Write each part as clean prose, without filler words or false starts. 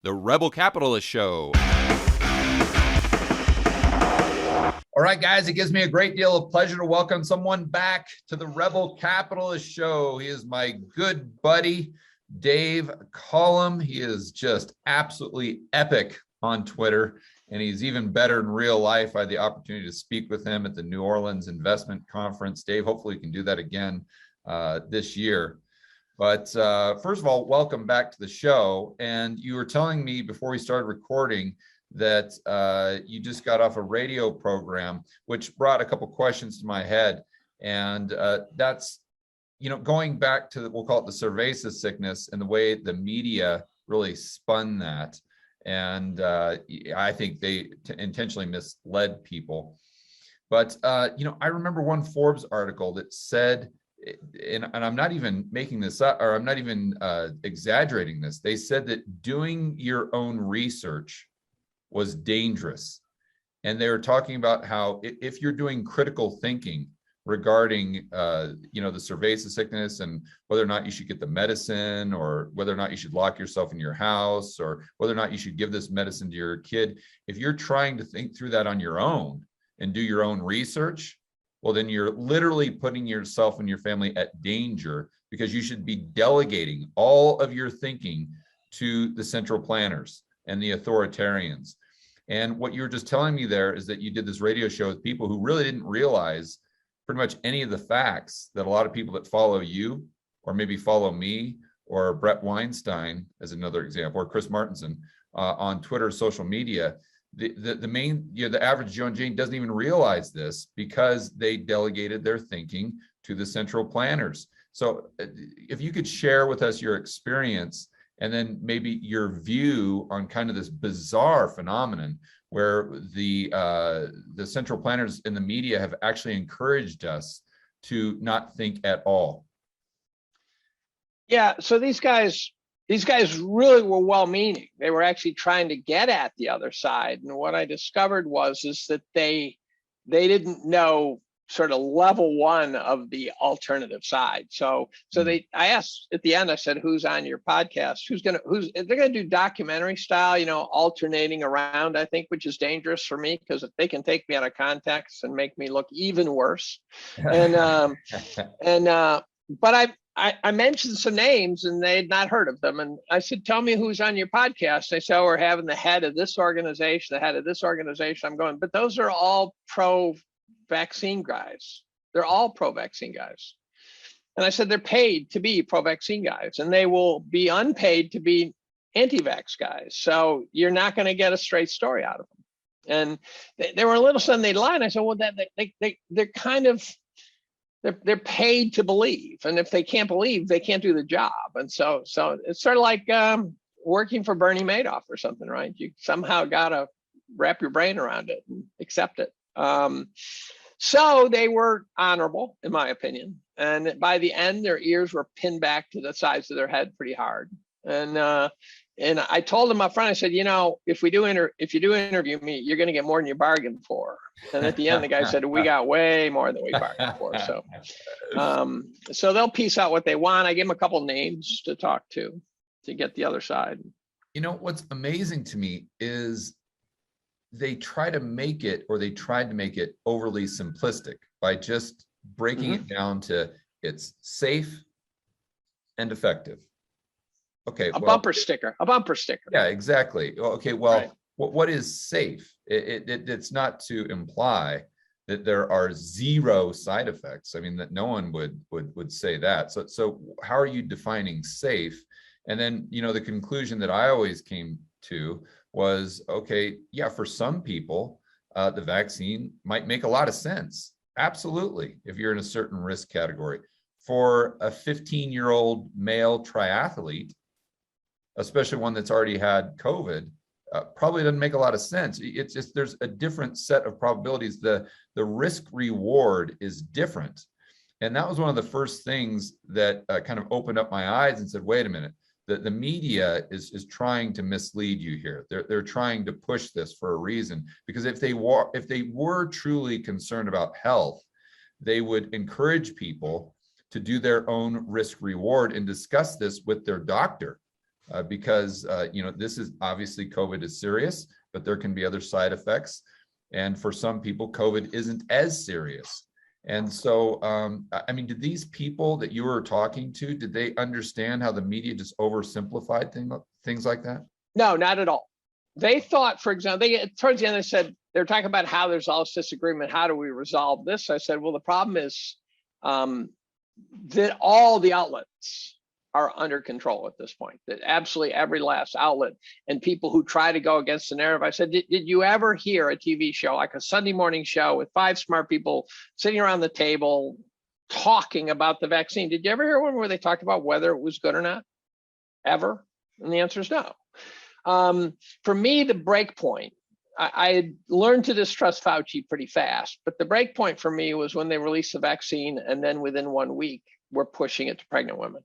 The Rebel Capitalist Show. All right, guys, it gives me a great deal of pleasure to welcome someone back to the Rebel Capitalist Show. He is my good buddy, Dave Collum. He is just absolutely epic on Twitter, and he's even better in real life. I had the opportunity to speak with him at the New Orleans Investment Conference. Dave, hopefully we can do that again this year. But first of all, welcome back to the show. And you were telling me before we started recording that you just got off a radio program, which brought a couple questions to my head. And that's, going back to, we'll call it the cerveza sickness and the way the media really spun that. And I think they intentionally misled people. But, I remember one Forbes article that said, and I'm not even making this up, or I'm not even exaggerating this. They said that doing your own research was dangerous. And they were talking about how if you're doing critical thinking regarding, the cerveza sickness and whether or not you should get the medicine, or whether or not you should lock yourself in your house, or whether or not you should give this medicine to your kid, if you're trying to think through that on your own and do your own research, well, then you're literally putting yourself and your family at danger, because you should be delegating all of your thinking to the central planners and the authoritarians. And what you were just telling me there is that you did this radio show with people who really didn't realize pretty much any of the facts that a lot of people that follow you, or maybe follow me, or Brett Weinstein as another example, or Chris Martinson on Twitter, social media. The average Joe and Jane doesn't even realize this, because they delegated their thinking to the central planners. So if you could share with us your experience, and then maybe your view on kind of this bizarre phenomenon where the central planners in the media have actually encouraged us to not think at all. Yeah, so these guys really were well-meaning. They were actually trying to get at the other side. And what I discovered is that they didn't know sort of level one of the alternative side. So I asked at the end, I said, who's they're gonna do documentary style, alternating around, I think, which is dangerous for me, because they can take me out of context and make me look even worse. And but I mentioned some names and they had not heard of them. And I said, tell me who's on your podcast. They said, oh, we're having the head of this organization, the head of this organization. I'm going, but those are all pro-vaccine guys. They're all pro-vaccine guys. And I said, they're paid to be pro-vaccine guys, and they will be unpaid to be anti-vax guys. So you're not going to get a straight story out of them. And they were a little sudden they'd lie. And I said, well, they're kind of, they're paid to believe, and if they can't believe, they can't do the job. And so it's sort of like working for Bernie Madoff or something, right? You somehow got to wrap your brain around it and accept it. So they were honorable, in my opinion, and by the end, their ears were pinned back to the sides of their head pretty hard. And I told them up front, I said, if you do interview me, you're going to get more than you bargained for. And at the end, the guy said, we got way more than we bargained for. So they'll piece out what they want. I gave them a couple names to talk to get the other side. What's amazing to me is they tried to make it overly simplistic by just breaking it down to it's safe and effective. Okay, a bumper sticker. Yeah, exactly. Okay, well, right. What is safe? It's not to imply that there are zero side effects. I mean, that no one would say that. So how are you defining safe? And then, the conclusion that I always came to was, okay, yeah, for some people, the vaccine might make a lot of sense. Absolutely, if you're in a certain risk category. For a 15-year-old male triathlete, especially one that's already had COVID, probably doesn't make a lot of sense. It's just, there's a different set of probabilities. The risk reward is different. And that was one of the first things that kind of opened up my eyes and said, wait a minute, the media is trying to mislead you here. They're trying to push this for a reason, because if they were truly concerned about health, they would encourage people to do their own risk reward and discuss this with their doctor. because this is obviously COVID is serious, but there can be other side effects. And for some people, COVID isn't as serious. And so, I mean, did these people that you were talking to, did they understand how the media just oversimplified things like that? No, not at all. They thought, for example, towards the end, they said, they're talking about how there's all this disagreement. How do we resolve this? I said, well, the problem is that all the outlets are under control at this point, that absolutely every last outlet, and people who try to go against the narrative. I said, did you ever hear a TV show, like a Sunday morning show with 5 smart people sitting around the table talking about the vaccine? Did you ever hear one where they talked about whether it was good or not? Ever? And the answer is no. For me, the break point, I had learned to distrust Fauci pretty fast, but the break point for me was when they released the vaccine, and then within 1 week, we're pushing it to pregnant women.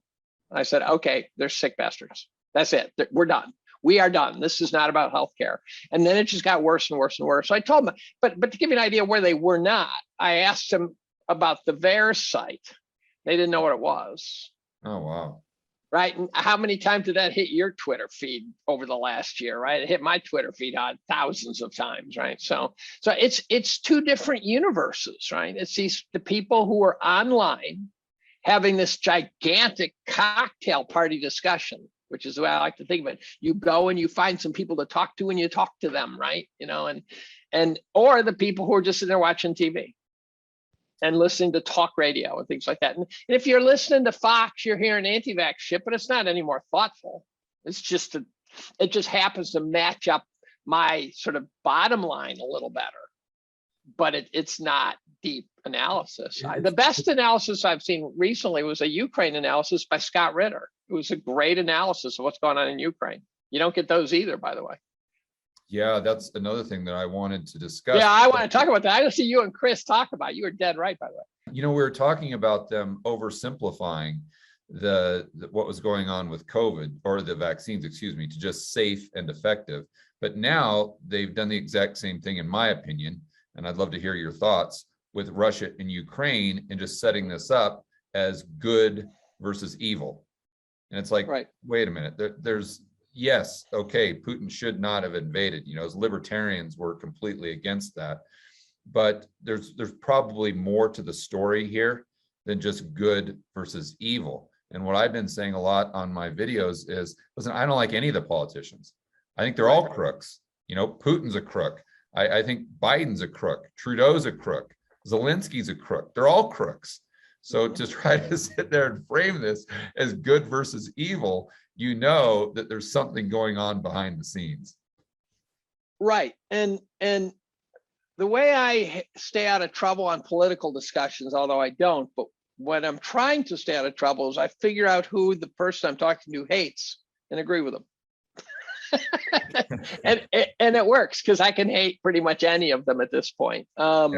I said, okay, they're sick bastards. That's it. We're done. We are done. This is not about healthcare. And then it just got worse and worse and worse. So I told them, but to give you an idea where they were not, I asked them about the VAERS site. They didn't know what it was. Oh, wow. Right. And how many times did that hit your Twitter feed over the last year? Right. It hit my Twitter feed thousands of times. Right. So it's 2 different universes. Right. It's the people who are online having this gigantic cocktail party discussion, which is the way I like to think of it. You go and you find some people to talk to and you talk to them, right? Or the people who are just sitting there watching TV and listening to talk radio and things like that. And if you're listening to Fox, you're hearing anti-vax shit, but it's not any more thoughtful. It's just it just happens to match up my sort of bottom line a little better, but it's not deep analysis. The best analysis I've seen recently was a Ukraine analysis by Scott Ritter. It was a great analysis of what's going on in Ukraine. You don't get those either, by the way. Yeah, that's another thing that I wanted to discuss. Yeah, I want to talk about that. I don't see you and Chris talk about it. You were dead right, by the way. We were talking about them oversimplifying the what was going on with COVID, or the vaccines, excuse me, to just safe and effective. But now they've done the exact same thing, in my opinion, and I'd love to hear your thoughts, with Russia and Ukraine, and just setting this up as good versus evil. And it's like, right. Wait a minute, there's, yes, okay, Putin should not have invaded, as libertarians were completely against that. But there's probably more to the story here than just good versus evil. And what I've been saying a lot on my videos is, listen, I don't like any of the politicians. I think they're all crooks. Putin's a crook. I think Biden's a crook. Trudeau's a crook. Zelensky's a crook. They're all crooks. So to try to sit there and frame this as good versus evil, that there's something going on behind the scenes. Right. And the way I stay out of trouble on political discussions, although I don't, but when I'm trying to stay out of trouble is I figure out who the person I'm talking to hates and agree with them. and it works because I can hate pretty much any of them at this point. So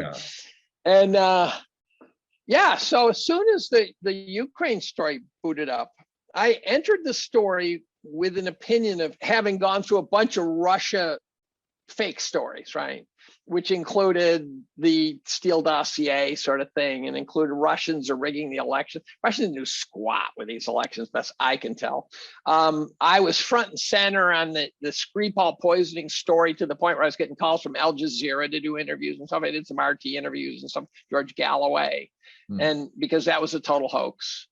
as soon as the Ukraine story booted up, I entered the story with an opinion of having gone through a bunch of Russia fake stories, right? Which included the Steele dossier sort of thing, and included Russians are rigging the election. Russians knew squat with these elections, best I can tell. I was front and center on the Skripal poisoning story, to the point where I was getting calls from Al Jazeera to do interviews and stuff. I did some RT interviews and some George Galloway, and because that was a total hoax.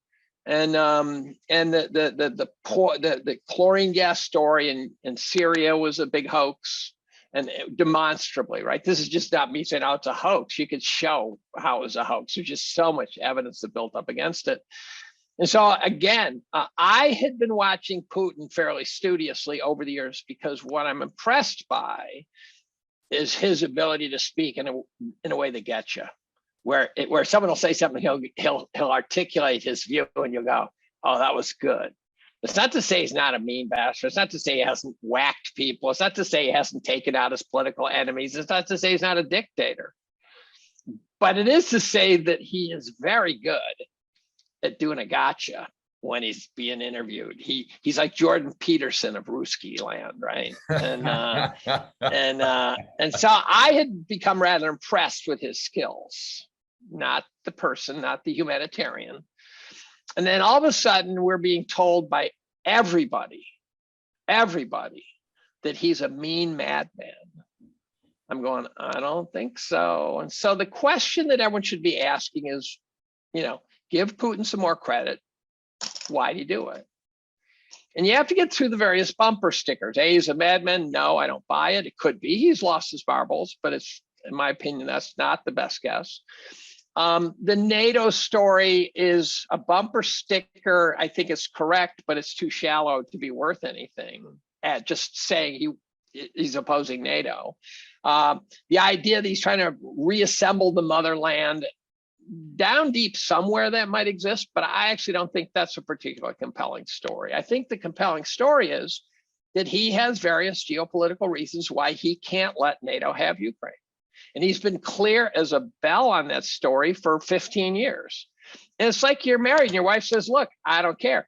And the chlorine gas story in Syria was a big hoax. And demonstrably, right? This is just not me saying, oh, it's a hoax. You could show how it was a hoax. There's just so much evidence that built up against it. And so again, I had been watching Putin fairly studiously over the years, because what I'm impressed by is his ability to speak in a way that gets you, where someone will say something, he'll articulate his view, and you'll go, oh, that was good. It's not to say he's not a mean bastard. It's not to say he hasn't whacked people. It's not to say he hasn't taken out his political enemies. It's not to say he's not a dictator. But it is to say that he is very good at doing a gotcha when he's being interviewed. He's like Jordan Peterson of Ruski land, right? And so I had become rather impressed with his skills, not the person, not the humanitarian. And then all of a sudden, we're being told by everybody everybody that he's a mean madman. I'm going, I don't think so. And so the question that everyone should be asking is, give Putin some more credit. Why did he do it? And you have to get through the various bumper stickers. A, he's a madman. No, I don't buy it. It could be he's lost his marbles, but it's, in my opinion, that's not the best guess. The NATO story is a bumper sticker. I think it's correct, but it's too shallow to be worth anything. At just saying he's opposing NATO. The idea that he's trying to reassemble the motherland, down deep somewhere that might exist, but I actually don't think that's a particularly compelling story. I think the compelling story is that he has various geopolitical reasons why he can't let NATO have Ukraine. And he's been clear as a bell on that story for 15 years. And it's like you're married and your wife says, look, I don't care.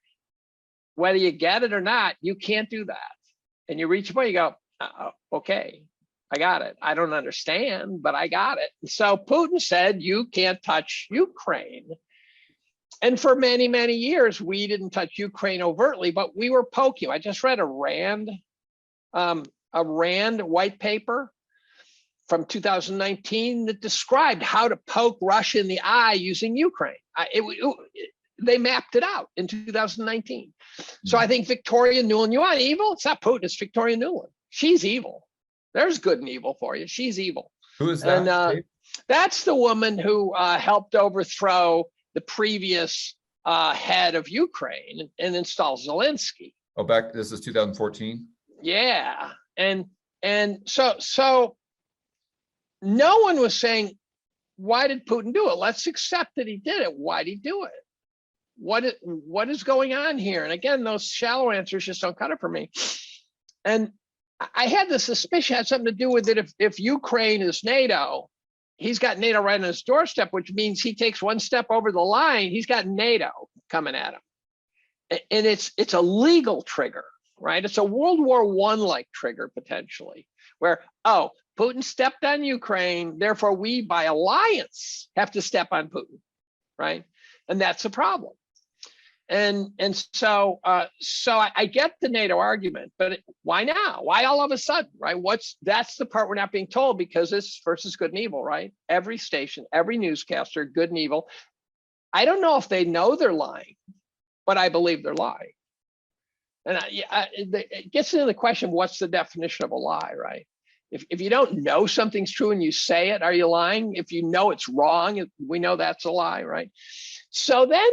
Whether you get it or not, you can't do that. And you reach a point, you go, okay, I got it. I don't understand, but I got it. So Putin said, you can't touch Ukraine. And for many, many years, we didn't touch Ukraine overtly, but we were poking. I just read a Rand white paper from 2019 that described how to poke Russia in the eye using Ukraine. They mapped it out in 2019. So I think Victoria Nuland, you want evil? It's not Putin, it's Victoria Nuland. She's evil. There's good and evil for you. She's evil. Who is that? And that's the woman who helped overthrow the previous head of Ukraine and install Zelensky. Oh, this is 2014? Yeah. And so no one was saying, why did Putin do it? Let's accept that he did it. Why did he do it? What is going on here? And again, those shallow answers just don't cut it for me. And I had the suspicion it had something to do with it. If Ukraine is NATO, he's got NATO right on his doorstep, which means he takes one step over the line, he's got NATO coming at him. And it's a legal trigger, right? It's a World War I-like trigger potentially, where, Putin stepped on Ukraine, therefore we by alliance have to step on Putin, right? And that's a problem. And so I get the NATO argument, but why now? Why all of a sudden, right? That's the part we're not being told, because it's versus good and evil, right? Every station, every newscaster, good and evil. I don't know if they know they're lying, but I believe they're lying. And it gets into the question, what's the definition of a lie, right? If you don't know something's true and you say it, are you lying? If you know it's wrong, we know that's a lie, right? So then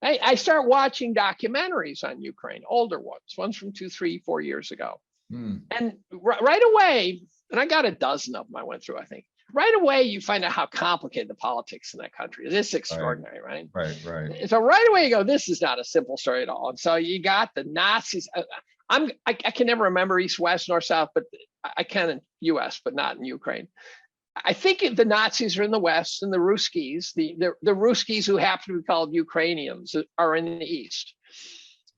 I start watching documentaries on Ukraine, older ones from 2, 3, 4 years ago. And right away, and I got a dozen of them I went through, I think. Right away, you find out how complicated the politics in that country is. It's extraordinary, right? Right. So right away you go, this is not a simple story at all. And so you got the Nazis. I can never remember East, West, North, South, but I can in US, but not in Ukraine. I think the Nazis are in the West and the Ruskies, the Ruskies who happen to be called Ukrainians, are in the East.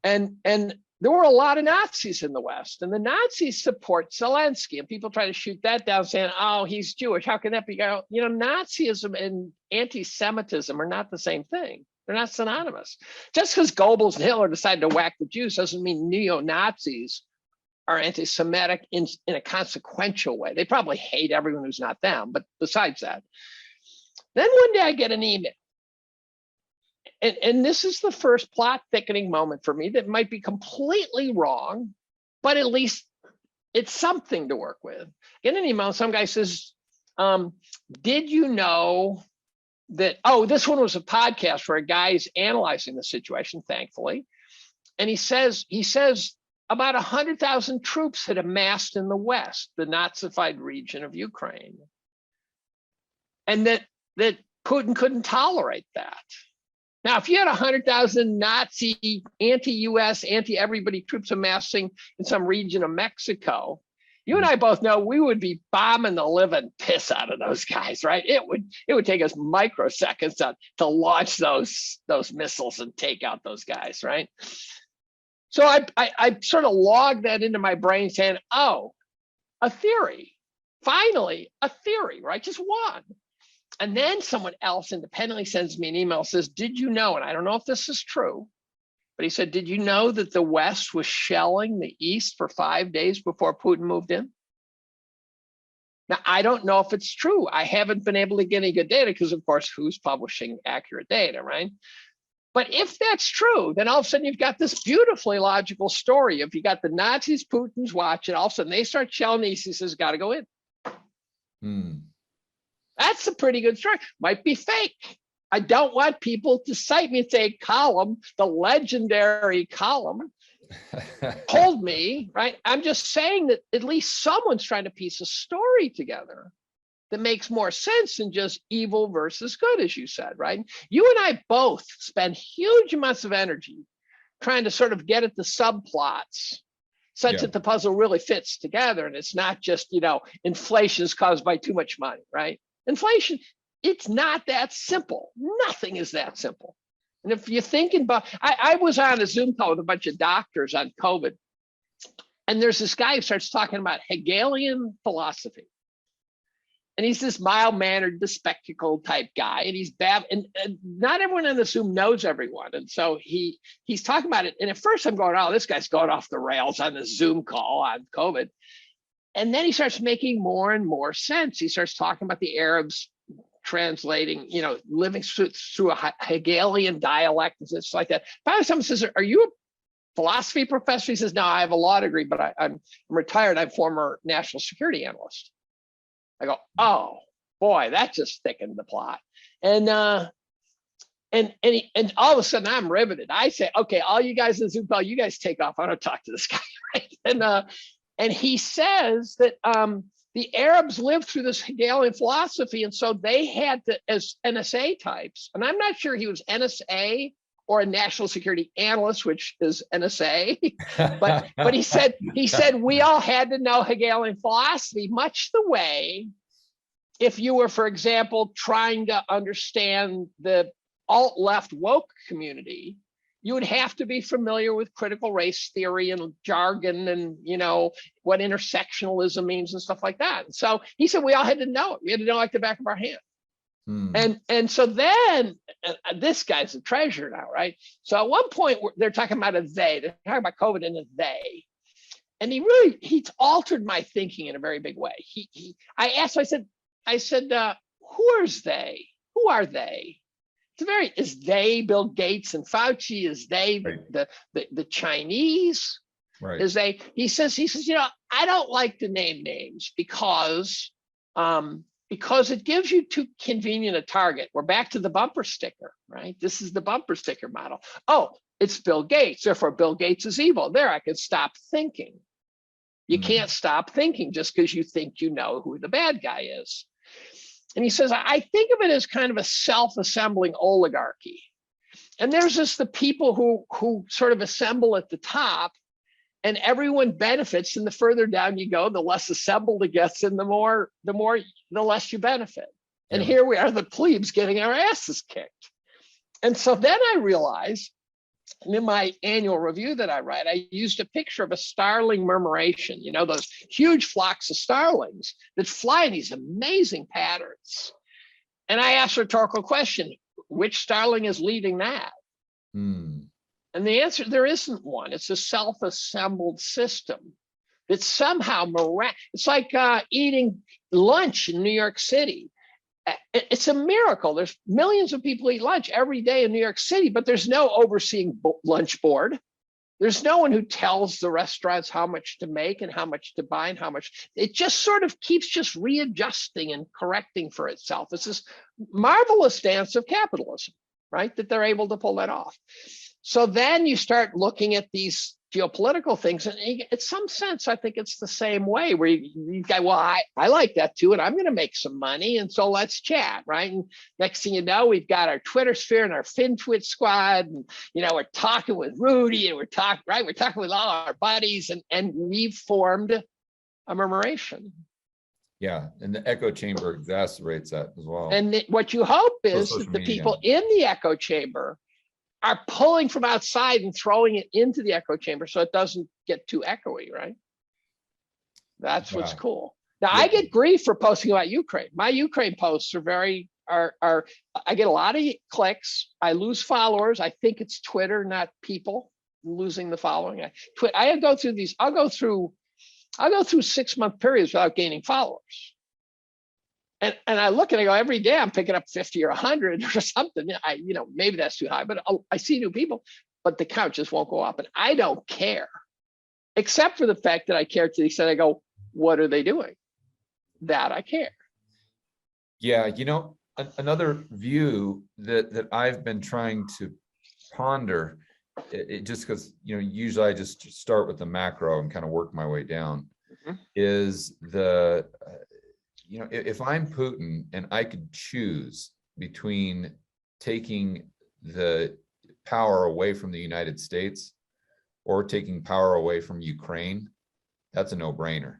And there were a lot of Nazis in the West, and the Nazis support Zelensky, and people try to shoot that down saying, oh, he's Jewish. How can that be? Nazism and anti-Semitism are not the same thing. They're not synonymous. Just because Goebbels and Hitler decided to whack the Jews doesn't mean neo-Nazis are anti-Semitic in a consequential way. They probably hate everyone who's not them, but besides that. Then one day I get an email. And this is the first plot thickening moment for me that might be completely wrong, but at least it's something to work with. Get an email, some guy says, did you know that, this one was a podcast where a guy's analyzing the situation, thankfully. And he says about 100,000 troops had amassed in the West, the Nazified region of Ukraine. And that Putin couldn't tolerate that. Now, if you had 100,000 Nazi, anti-US, anti-everybody troops amassing in some region of Mexico, you and I both know we would be bombing the living piss out of those guys, right? It would take us microseconds to launch those missiles and take out those guys, right? So I sort of logged that into my brain saying, a theory, finally, a theory, right? Just one. And then someone else independently sends me an email, says, did you know, and I don't know if this is true, But he said, did you know that the West was shelling the East for 5 days before Putin moved in? Now, I don't know if it's true. I haven't been able to get any good data because, of course, who's publishing accurate data, right? But if that's true, then all of a sudden you've got this beautifully logical story. If you got the Nazis, Putin's watching, all of a sudden they start shelling the East, he says, got to go in. That's a pretty good story. Might be fake. I don't want people to cite me and say, Collum, the legendary Collum, told me, right? I'm just saying that at least someone's trying to piece a story together that makes more sense than just evil versus good, as you said, right? You and I both spend huge amounts of energy trying to sort of get at the subplots such that the puzzle really fits together. And it's not just, inflation is caused by too much money, right? Inflation, it's not that simple. Nothing is that simple. And if you're thinking about, I was on a Zoom call with a bunch of doctors on COVID, and there's this guy who starts talking about Hegelian philosophy. And he's this mild-mannered, bespectacled type guy, and he's and not everyone in the Zoom knows everyone. And so he's talking about it. And at first I'm going, oh, this guy's going off the rails on the Zoom call on COVID. And then he starts making more and more sense. He starts talking about the Arabs translating, living through a Hegelian dialect and stuff like that. Finally, someone says, are you a philosophy professor? He says, no, I have a law degree, but I'm retired. I'm former national security analyst. I go, oh boy, that just thickened the plot. And all of a sudden I'm riveted. I say, okay, all you guys in Zoom call, you guys take off. I don't talk to this guy, right? And he says that the Arabs lived through this Hegelian philosophy, and so they had to, as NSA types, and I'm not sure he was NSA or a national security analyst, which is NSA, but he said we all had to know Hegelian philosophy, much the way if you were, for example, trying to understand the alt-left woke community, you would have to be familiar with critical race theory and jargon and, what intersectionalism means and stuff like that. And so he said we all had to know it. We had to know it like the back of our hand. And so then this guy's a treasure now, right? So at one point they're talking about a they. They're talking about COVID and a they. And he's altered my thinking in a very big way. I said, who is they? Who are they? Is they Bill Gates and Fauci? Is they the Chinese? Right. Is they? He says, I don't like to name names because it gives you too convenient a target. We're back to the bumper sticker, right? This is the bumper sticker model. Oh, it's Bill Gates, therefore Bill Gates is evil. There, I can stop thinking. You can't stop thinking just because you think you know who the bad guy is. And he says, I think of it as kind of a self-assembling oligarchy. And there's just the people who sort of assemble at the top, and everyone benefits. And the further down you go, the less assembled it gets, and the less you benefit. And here we are, the plebes getting our asses kicked. And so then I realized, in my annual review that I write, I used a picture of a starling murmuration, those huge flocks of starlings that fly in these amazing patterns. And I asked a rhetorical question, which starling is leading that? And the answer, there isn't one. It's a self-assembled system that somehow, it's like eating lunch in New York City. It's a miracle. There's millions of people eat lunch every day in New York City, but there's no overseeing lunch board. There's no one who tells the restaurants how much to make and how much to buy and how much. It just sort of keeps just readjusting and correcting for itself. It's this marvelous dance of capitalism, right? That they're able to pull that off. So then you start looking at these geopolitical things, and in some sense, I think it's the same way where you go, well, I like that too, and I'm going to make some money, and so let's chat, right? And next thing you know, we've got our Twitter sphere and our FinTwit squad, and we're talking with Rudy, and we're talking with all our buddies, and we've formed a murmuration. Yeah, and the echo chamber exacerbates that as well. And what you hope is that the people in the echo chamber are pulling from outside and throwing it into the echo chamber so it doesn't get too echoey, right? That's what's cool. Now, I get grief for posting about Ukraine. My Ukraine posts are very are I get a lot of clicks. I lose followers. I think it's Twitter, not people losing the following. I go through these. I'll go through 6-month periods without gaining followers. And I look and I go, every day I'm picking up 50 or 100 or something. Maybe that's too high, but I see new people, but the count just won't go up. And I don't care, except for the fact that I care to the extent I go, what are they doing? That I care. Yeah, another view that I've been trying to ponder, it just because, usually I just start with the macro and kind of work my way down, is if I'm Putin and I could choose between taking the power away from the United States or taking power away from Ukraine, that's a no-brainer.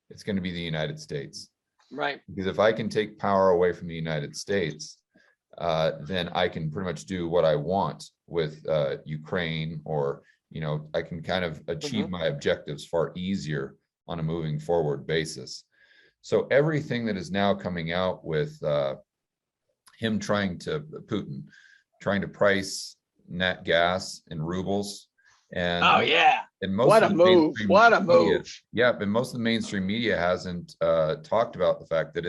It's going to be the United States. Right. Because if I can take power away from the United States, then I can pretty much do what I want with Ukraine, or, I can kind of achieve my objectives far easier on a moving forward basis. So everything that is now coming out with Putin trying to price nat gas in rubles. And and most what of a the move. What a media, move. yeah, but most of the mainstream media hasn't talked about the fact that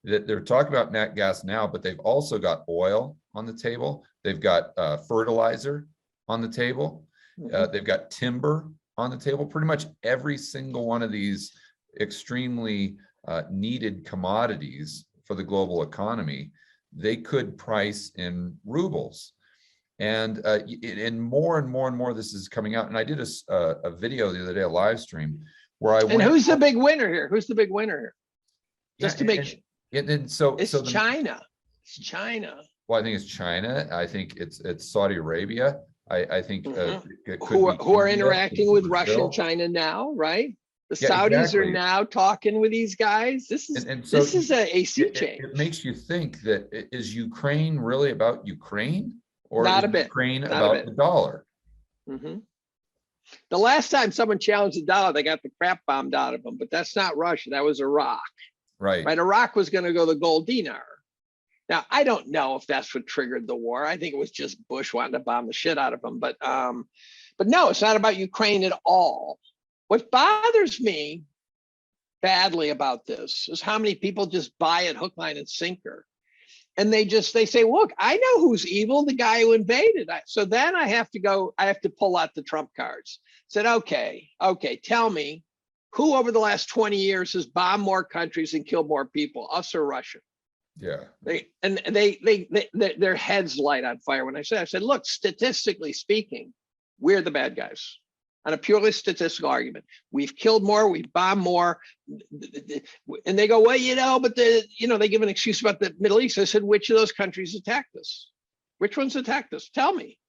they're talking about nat gas now, but they've also got oil on the table. They've got fertilizer on the table. They've got timber on the table. Pretty much every single one of these extremely needed commodities for the global economy, they could price in rubles. And more and more this is coming out. And I did a video the other day, a live stream, where And who's the big winner here? Who's the big winner here? Just to make sure. It's China. It's China. Well, I think it's China. I think it's Saudi Arabia. I think who are interacting with Russia and China now, right? The Saudis are now talking with these guys. This is this is a AC change. It makes you think that, is Ukraine really about Ukraine, or not is a bit. Ukraine about the dollar? The last time someone challenged the dollar, they got the crap bombed out of them. But that's not Russia. That was Iraq. Right. Iraq was going to go the gold dinar. Now, I don't know if that's what triggered the war. I think it was just Bush wanting to bomb the shit out of them. But no, it's not about Ukraine at all. What bothers me badly about this is how many people just buy it hook, line, and sinker. And they say, look, I know who's evil, the guy who invaded. So then I have to pull out the Trump cards. Said, okay, tell me who over the last 20 years has bombed more countries and killed more people, us or Russia? Yeah. Their heads light on fire when I said, look, statistically speaking, we're the bad guys. On a purely statistical argument, we've killed more, we've bombed more, and they go, well, but they give an excuse about the Middle East. I said, which of those countries attacked us? Which ones attacked us? Tell me.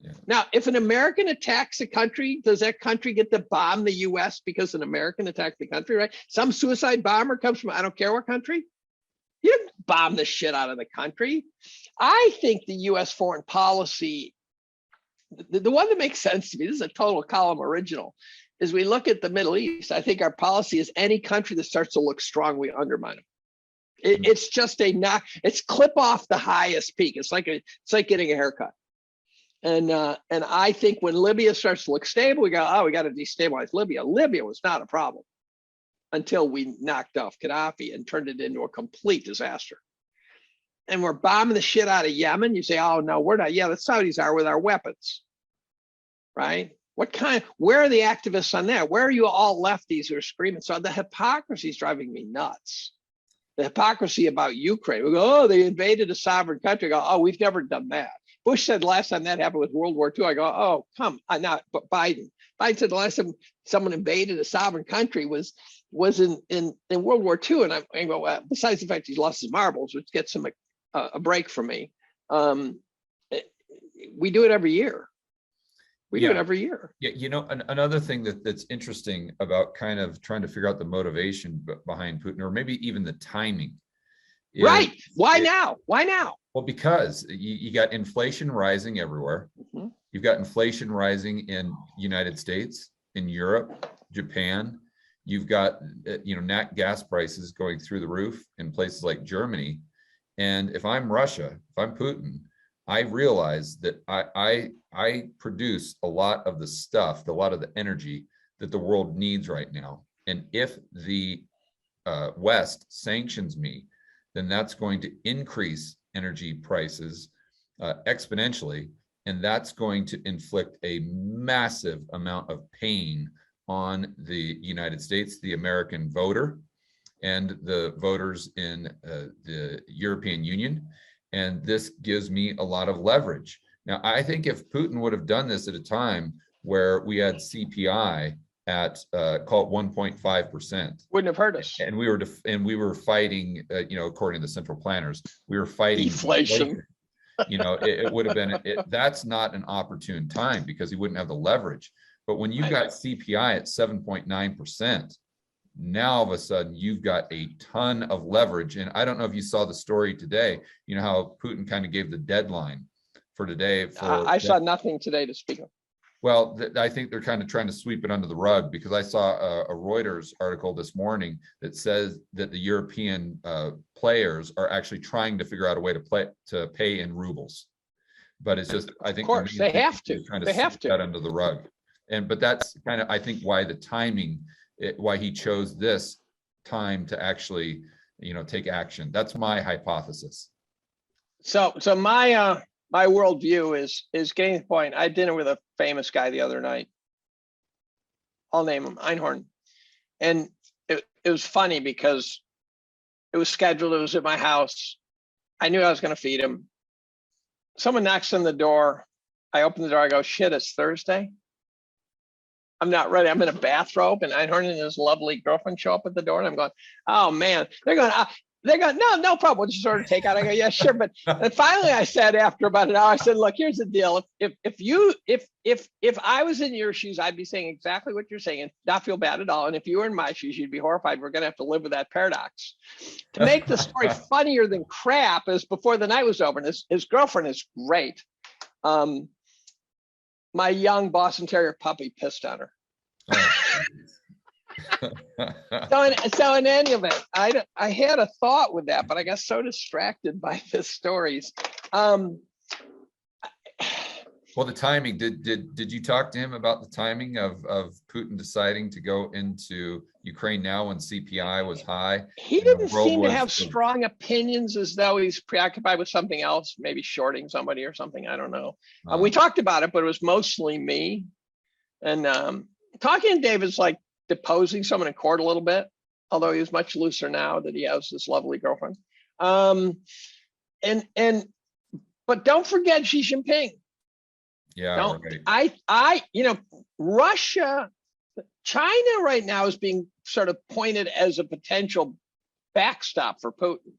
Yeah. Now, if an American attacks a country, does that country get to bomb the U.S. because an American attacked the country? Right? Some suicide bomber comes from I don't care what country. You didn't bomb the shit out of the country. I think the U.S. foreign policy, the one that makes sense to me, this is a total Collum original, is we look at the Middle East. I think our policy is any country that starts to look strong, we undermine them. It's just it's clip off the highest peak. It's like getting a haircut. And I think when Libya starts to look stable, we go, we got to destabilize Libya. Libya was not a problem until we knocked off Gaddafi and turned it into a complete disaster. And we're bombing the shit out of Yemen. You say, oh, no, we're not. Yeah, the Saudis are with our weapons, right? Where are the activists on that? Where are you all lefties who are screaming? So the hypocrisy is driving me nuts. The hypocrisy about Ukraine. We go, they invaded a sovereign country. I go, we've never done that. Bush said last time that happened with World War II. I go, come on, not but Biden. Biden said the last time someone invaded a sovereign country was in World War II. And I go, besides the fact he's lost his marbles, which gets him a break from me. We do it every year. We do it every year. Yeah, another thing that's interesting about kind of trying to figure out the motivation behind Putin, or maybe even the timing. Right. Why now? Well, because you got inflation rising everywhere. You've got inflation rising in United States, in Europe, Japan. You've got nat gas prices going through the roof in places like Germany. And if I'm Russia, if I'm Putin, I realize that I produce a lot of the stuff, a lot of the energy that the world needs right now. And if the West sanctions me, then that's going to increase energy prices exponentially. And that's going to inflict a massive amount of pain on the United States, the American voter, and the voters in the European Union. And this gives me a lot of leverage. Now, I think if Putin would have done this at a time where we had CPI at call it 1.5%, wouldn't have hurt us. and we were fighting, according to the central planners, we were fighting Deflation. It would have been. That's not an opportune time because he wouldn't have the leverage. But when you've got CPI at 7.9%, now all of a sudden you've got a ton of leverage. And I don't know if you saw the story today. You know how Putin kind of gave the deadline for today. I saw nothing today to speak of. Well, I think they're kind of trying to sweep it under the rug, because I saw a Reuters article this morning that says that the European players are actually trying to figure out a way to pay in rubles. But it's just, I think, of course they have to. They have to that under the rug. But that's kind of, I think, why the timing, why he chose this time to actually, take action. That's my hypothesis. So my worldview is getting to the point. I had dinner with a famous guy the other night. I'll name him, Einhorn. And it was funny because it was scheduled. It was at my house. I knew I was going to feed him. Someone knocks on the door. I open the door. I go, shit, it's Thursday. I'm not ready. I'm in a bathrobe, and Einhorn and his lovely girlfriend show up at the door, and I'm going, oh man, they're going, no problem. We'll just order takeout. I go, yeah, sure. But and finally I said, after about an hour, I said, look, here's the deal. If I was in your shoes, I'd be saying exactly what you're saying and not feel bad at all. And if you were in my shoes, you'd be horrified. We're going to have to live with that paradox. To make the story funnier than crap, is before the night was over, and his girlfriend is great. My young Boston Terrier puppy pissed on her. So in any event, I had a thought with that, but I got so distracted by the stories. Well, the timing, did you talk to him about the timing of Putin deciding to go into Ukraine now when CPI was high? He didn't seem to have strong opinions, as though he's preoccupied with something else, maybe shorting somebody or something. I don't know. We talked about it, but it was mostly me. And talking to David's like deposing someone in court a little bit, although he's much looser now that he has this lovely girlfriend. But don't forget Xi Jinping. Yeah, right. Russia, China right now is being sort of pointed as a potential backstop for Putin.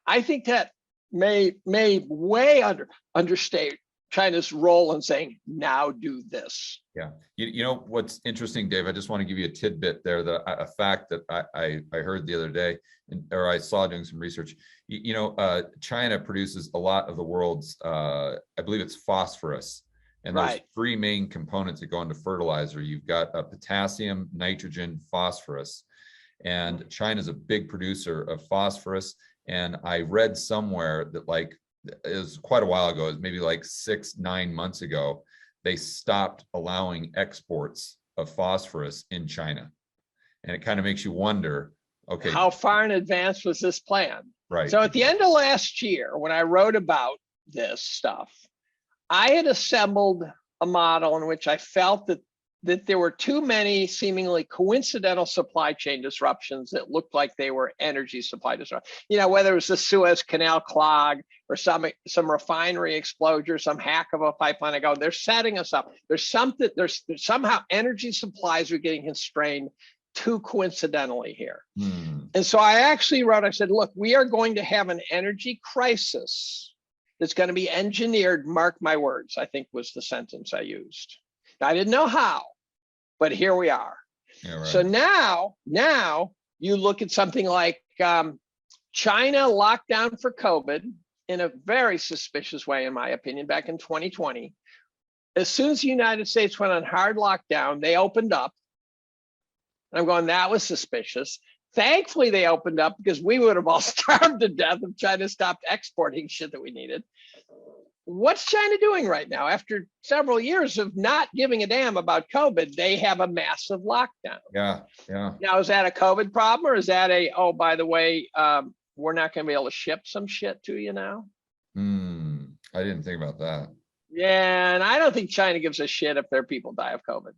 I think that may way understate China's role in saying, now do this. Yeah. You know what's interesting, Dave? I just want to give you a tidbit there, a fact that I heard the other day, or I saw doing some research. China produces a lot of the world's, I believe it's phosphorus. And there's three main components that go into fertilizer. You've got potassium, nitrogen, phosphorus. And China's a big producer of phosphorus. And I read somewhere that, like, it was quite a while ago, it was maybe like 6-9 months ago, they stopped allowing exports of phosphorus in China. And it kind of makes you wonder, okay, how far in advance was this planned? Right. So at the end of last year, when I wrote about this stuff, I had assembled a model in which I felt that there were too many seemingly coincidental supply chain disruptions that looked like they were energy supply disruptions. Whether it was the Suez Canal clog or some refinery explosion, some hack of a pipeline. I go, they're setting us up. There's somehow energy supplies are getting constrained too coincidentally here. And so I actually wrote, I said, look, we are going to have an energy crisis that's going to be engineered, mark my words, I think was the sentence I used. I didn't know how, but here we are. Yeah, right. So now you look at something like China locked down for COVID in a very suspicious way, in my opinion, back in 2020. As soon as the United States went on hard lockdown, they opened up. And I'm going, that was suspicious. Thankfully, they opened up because we would have all starved to death if China stopped exporting shit that we needed. What's China doing right now? After several years of not giving a damn about COVID, they have a massive lockdown. Yeah. Now, is that a COVID problem, or is that oh, by the way, we're not going to be able to ship some shit to you now? I didn't think about that. Yeah, and I don't think China gives a shit if their people die of COVID.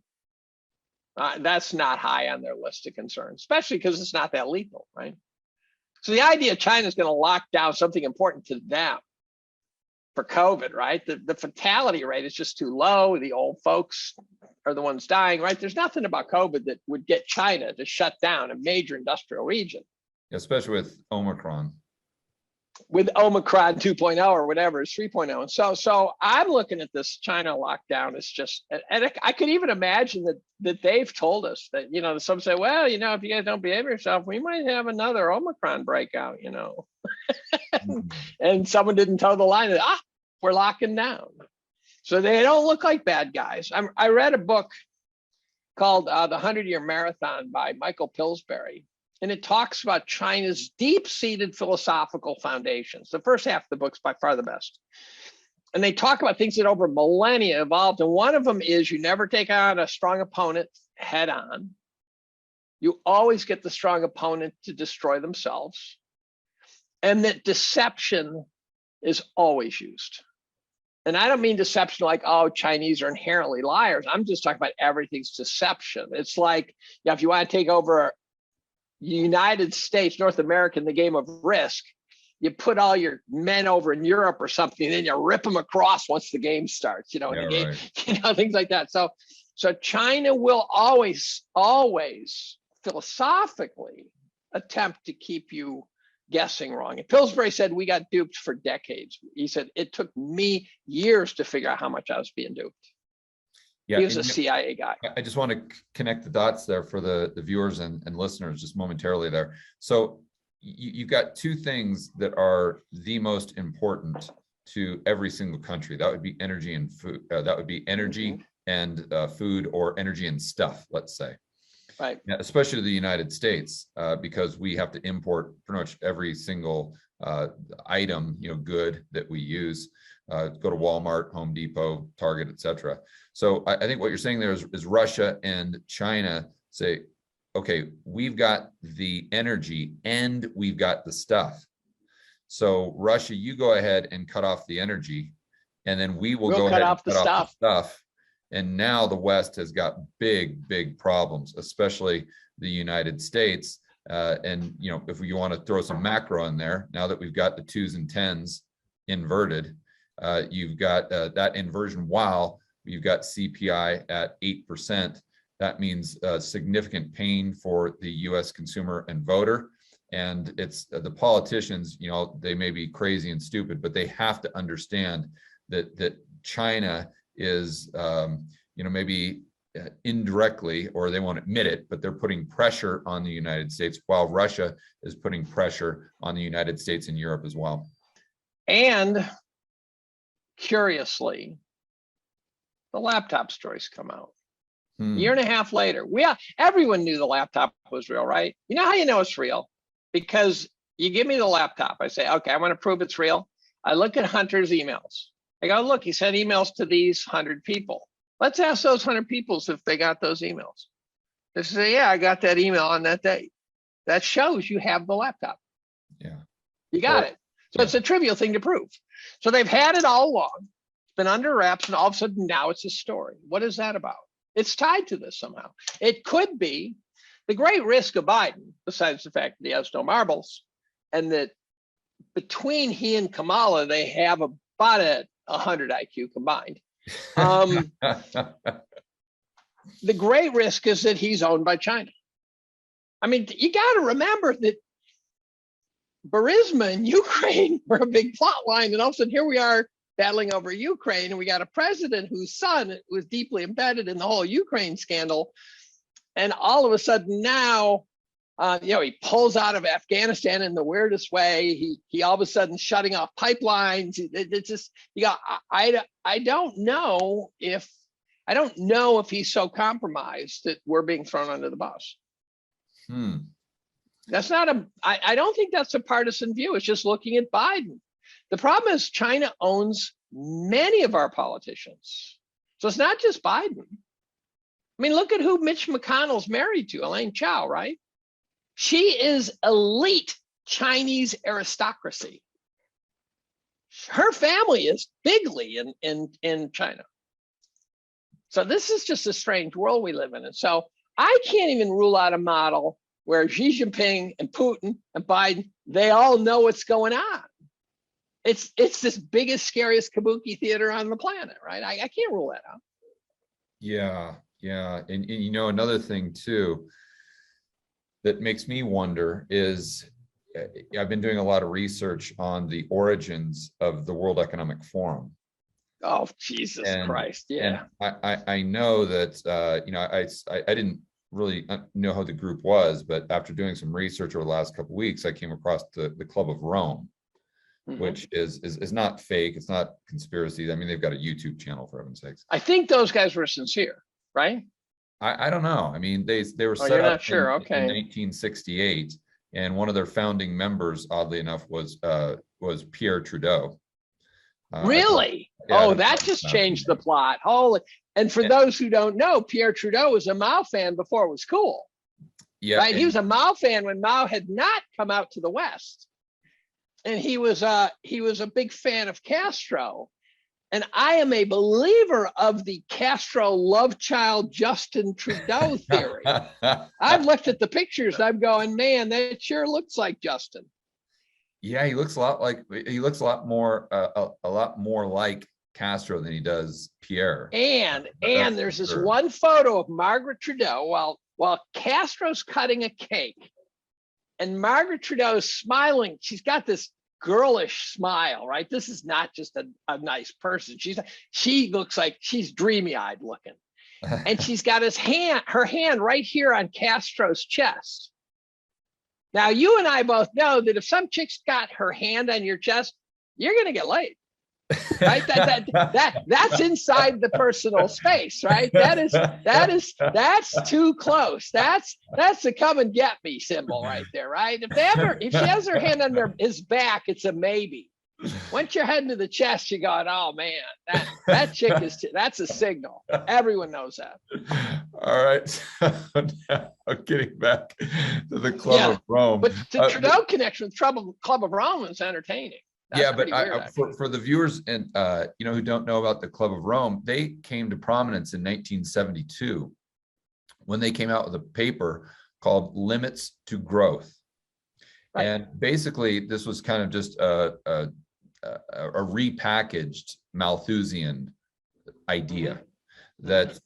That's not high on their list of concerns, especially because it's not that lethal, right? So the idea China is going to lock down something important to them for COVID, right? The fatality rate is just too low. The old folks are the ones dying, right? There's nothing about COVID that would get China to shut down a major industrial region. Especially with Omicron. With Omicron 2.0 or whatever is 3.0. And so I'm looking at this China lockdown as just, and I could even imagine that they've told us that, some say, well, if you guys don't behave yourself, we might have another Omicron breakout, and someone didn't toe the line. We're locking down. So they don't look like bad guys. I read a book called The 100-Year Marathon by Michael Pillsbury. And it talks about China's deep-seated philosophical foundations. The first half of the book's by far the best. And they talk about things that over millennia evolved. And one of them is you never take on a strong opponent head on. You always get the strong opponent to destroy themselves. And that deception is always used. And I don't mean deception like, oh, Chinese are inherently liars. I'm just talking about everything's deception. It's like, if you want to take over United States, North America in the game of Risk, you put all your men over in Europe or something, and then you rip them across once the game starts, things like that. So China will always philosophically attempt to keep you guessing wrong. And Pillsbury said, we got duped for decades. He said, it took me years to figure out how much I was being duped. Yeah, he was a CIA guy. I just want to connect the dots there for the viewers and listeners just momentarily there. So you've got two things that are the most important to every single country. That would be energy and food. That would be energy and food, or energy and stuff, let's say. Right. Now, especially the United States, because we have to import pretty much every single item, good that we use. Go to Walmart, Home Depot, Target, etc. So I think what you're saying there is Russia and China say, okay, we've got the energy and we've got the stuff. So Russia, you go ahead and cut off the energy, and then we'll go ahead and cut off the stuff. And now the West has got big problems, especially the United States. And if you want to throw some macro in there, now that we've got the 2s and 10s inverted, you've got that inversion while you've got CPI at 8%. That means significant pain for the U.S. consumer and voter. And it's the politicians, they may be crazy and stupid, but they have to understand that China is, maybe indirectly, or they won't admit it, but they're putting pressure on the United States, while Russia is putting pressure on the United States and Europe as well. And curiously, the laptop stories come out. A year and a half later, everyone knew the laptop was real, right? You know how you know it's real? Because you give me the laptop. I say, okay, I want to prove it's real. I look at Hunter's emails. I go, look, he sent emails to these 100 people. Let's ask those 100 people if they got those emails. They say, yeah, I got that email on that day. That shows you have the laptop. Yeah. You got it. So it's a trivial thing to prove. So they've had it all along. It's been under wraps, and all of a sudden now it's a story. What is that about? It's tied to this somehow. It could be the great risk of Biden, besides the fact that he has no marbles, and that between he and Kamala, they have about a 100 IQ combined. The great risk is that he's owned by China. I mean, you got to remember that Burisma and Ukraine were a big plot line, and all of a sudden here we are battling over Ukraine, and we got a president whose son was deeply embedded in the whole Ukraine scandal, and all of a sudden now, he pulls out of Afghanistan in the weirdest way. He all of a sudden shutting off pipelines. It's just, I don't know if he's so compromised that we're being thrown under the bus. That's not I don't think that's a partisan view. It's just looking at Biden. The problem is China owns many of our politicians. So it's not just Biden. I mean, look at who Mitch McConnell's married to, Elaine Chao, right? She is elite Chinese aristocracy. Her family is bigly in China. So this is just a strange world we live in. And so I can't even rule out a model where Xi Jinping and Putin and Biden, they all know what's going on. It's this biggest, scariest kabuki theater on the planet, right? I can't rule that out. Yeah. And you know, another thing too that makes me wonder is I've been doing a lot of research on the origins of the World Economic Forum. Oh, Jesus Christ. Yeah. And I know that, you know, I didn't really know how the group was, but after doing some research over the last couple of weeks, I came across the Club of Rome, which is not fake. It's not conspiracy. I mean, they've got a YouTube channel, for heaven's sakes. I think those guys were sincere, right? I don't know. I mean, they were set up in 1968, and one of their founding members, oddly enough, was Pierre Trudeau. Really? That just changed the plot. Holy! And for those who don't know, Pierre Trudeau was a Mao fan before it was cool. Yeah, right. He was a Mao fan when Mao had not come out to the West, and he was a big fan of Castro. And I am a believer of the Castro love child Justin Trudeau theory. I've looked at the pictures and I'm going, man, that sure looks like Justin. Yeah, he looks a lot more like Castro than he does Pierre. And there's this one photo of Margaret Trudeau while Castro's cutting a cake, and Margaret Trudeau's smiling. She's got this girlish smile, right? This is not just a nice person. She looks like she's dreamy-eyed looking. And she's got her hand right here on Castro's chest. Now, you and I both know that if some chick's got her hand on your chest, you're going to get laid, right? That's inside the personal space, right? That's too close. That's the come and get me symbol right there, right? If she has her hand on his back, it's a maybe. Once you're heading to the chest, you go, oh man, that chick that's a signal. Everyone knows that. All right. So now getting back to the Club of Rome. But the Trudeau connection with Club of Rome is entertaining. That's but for the viewers and who don't know about the Club of Rome, they came to prominence in 1972 when they came out with a paper called Limits to Growth. Right. And basically, this was kind of just a repackaged Malthusian idea that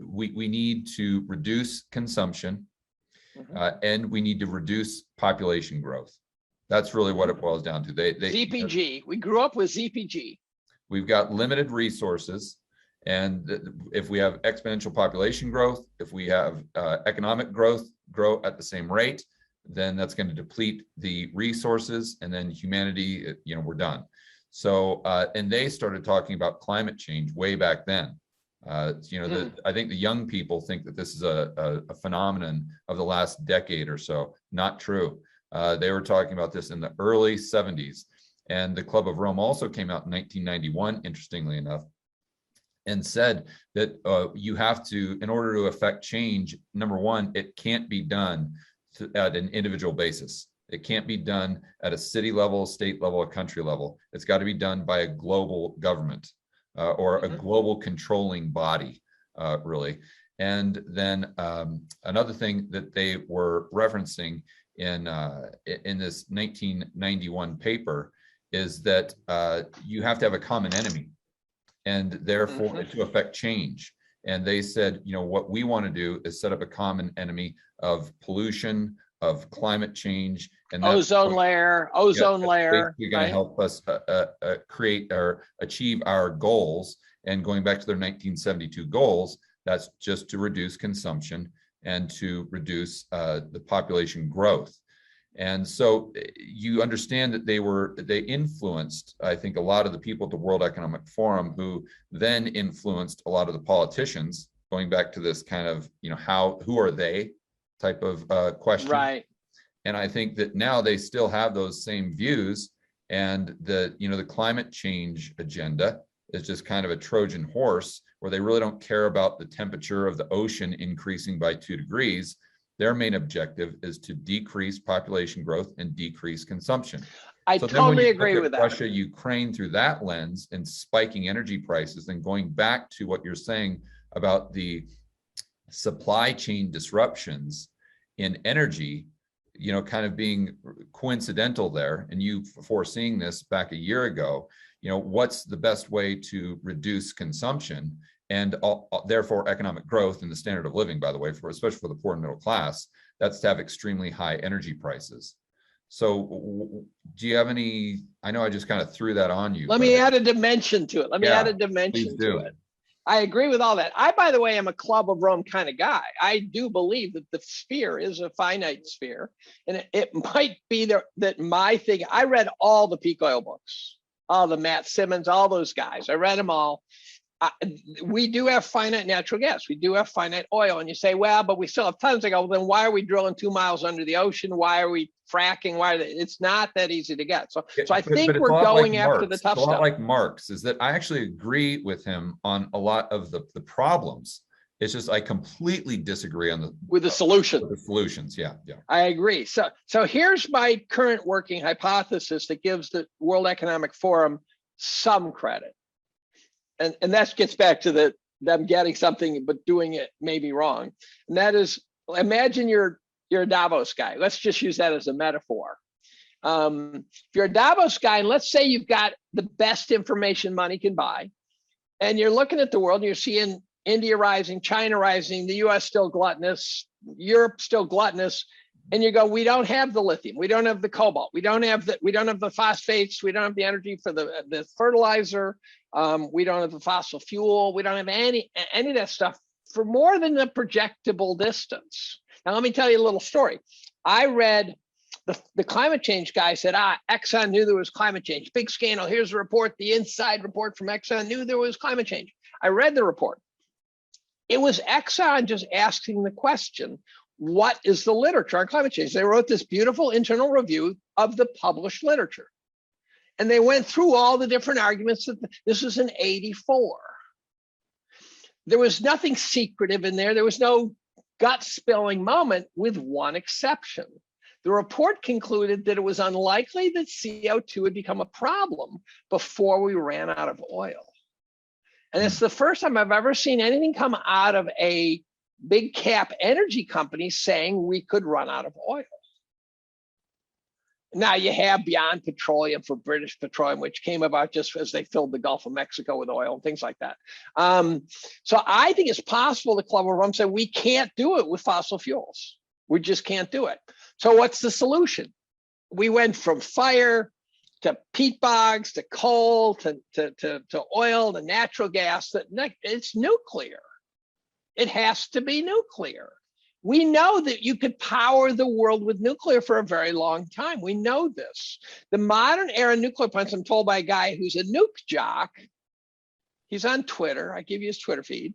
we need to reduce consumption and we need to reduce population growth. That's really what it boils down to. ZPG. We grew up with ZPG. We've got limited resources, and if we have exponential population growth, if we have economic growth grow at the same rate, then that's going to deplete the resources, and then humanity, we're done. So, and they started talking about climate change way back then. I think the young people think that this is a phenomenon of the last decade or so. Not true. They were talking about this in the early 70s. And the Club of Rome also came out in 1991, interestingly enough, and said that you have to, in order to affect change, number one, it can't be done at an individual basis. It can't be done at a city level, state level, a country level. It's got to be done by a global government or a global controlling body, really. And then another thing that they were referencing in this 1991 paper is that you have to have a common enemy, and therefore to affect change. And they said, what we want to do is set up a common enemy of pollution, of climate change, and ozone layer. You're going to help us create or achieve our goals. And going back to their 1972 goals, that's just to reduce consumption and to reduce the population growth. And so you understand that they influenced, I think, a lot of the people at the World Economic Forum, who then influenced a lot of the politicians, going back to this kind of, who are they type of question. Right. And I think that now they still have those same views, and the climate change agenda is just kind of a Trojan horse where they really don't care about the temperature of the ocean increasing by 2 degrees. Their main objective is to decrease population growth and decrease consumption. I So then when totally you agree look with at that. Russia, Ukraine through that lens and spiking energy prices, and going back to what you're saying about the supply chain disruptions in energy, kind of being coincidental there, and you foreseeing this back a year ago, what's the best way to reduce consumption and therefore economic growth and the standard of living, by the way, especially for the poor and middle class? That's to have extremely high energy prices. So do you have any, I know I just kind of threw that on you. Let me add a dimension to it. Let me add a dimension to it. I agree with all that. I, by the way, am a Club of Rome kind of guy. I do believe that the sphere is a finite sphere. And it might be that my thing, I read all the peak oil books, all the Matt Simmons, all those guys. I read them all. We do have finite natural gas. We do have finite oil. And you say, well, but we still have tons. I go, well, then why are we drilling 2 miles under the ocean? Why are we fracking? It's not that easy to get. So I think we're going after the tough stuff. It's a lot like Marx, is that I actually agree with him on a lot of the problems. It's just I completely disagree on the solution. The solutions, yeah. I agree. So here's my current working hypothesis that gives the World Economic Forum some credit. And that gets back to them getting something but doing it maybe wrong. And that is, imagine you're a Davos guy. Let's just use that as a metaphor. If you're a Davos guy, and let's say you've got the best information money can buy, and you're looking at the world and you're seeing India rising, China rising, the US still gluttonous, Europe still gluttonous, and you go, we don't have the lithium, we don't have the cobalt, we don't have the phosphates, we don't have the energy for the fertilizer, we don't have the fossil fuel, we don't have any of that stuff for more than the projectable distance. Now, let me tell you a little story. I read the climate change guy said, Exxon knew there was climate change. Big scandal. Here's a report. The inside report from Exxon knew there was climate change. I read the report. It was Exxon just asking the question, what is the literature on climate change? They wrote this beautiful internal review of the published literature. And they went through all the different arguments. This was in '84. There was nothing secretive in there. There was no gut spilling moment, with one exception. The report concluded that it was unlikely that CO2 would become a problem before we ran out of oil. And it's the first time I've ever seen anything come out of a big cap energy company saying we could run out of oil. Now you have Beyond Petroleum for British Petroleum, which came about just as they filled the Gulf of Mexico with oil and things like that. So I think it's possible the Club of Rome said we can't do it with fossil fuels. We just can't do it. So what's the solution? We went from fire to peat bogs to coal to oil to natural gas. It's nuclear. It has to be nuclear. We know that you could power the world with nuclear for a very long time. We know this. The modern era nuclear plants, I'm told by a guy who's a nuke jock. He's on Twitter. I give you his Twitter feed.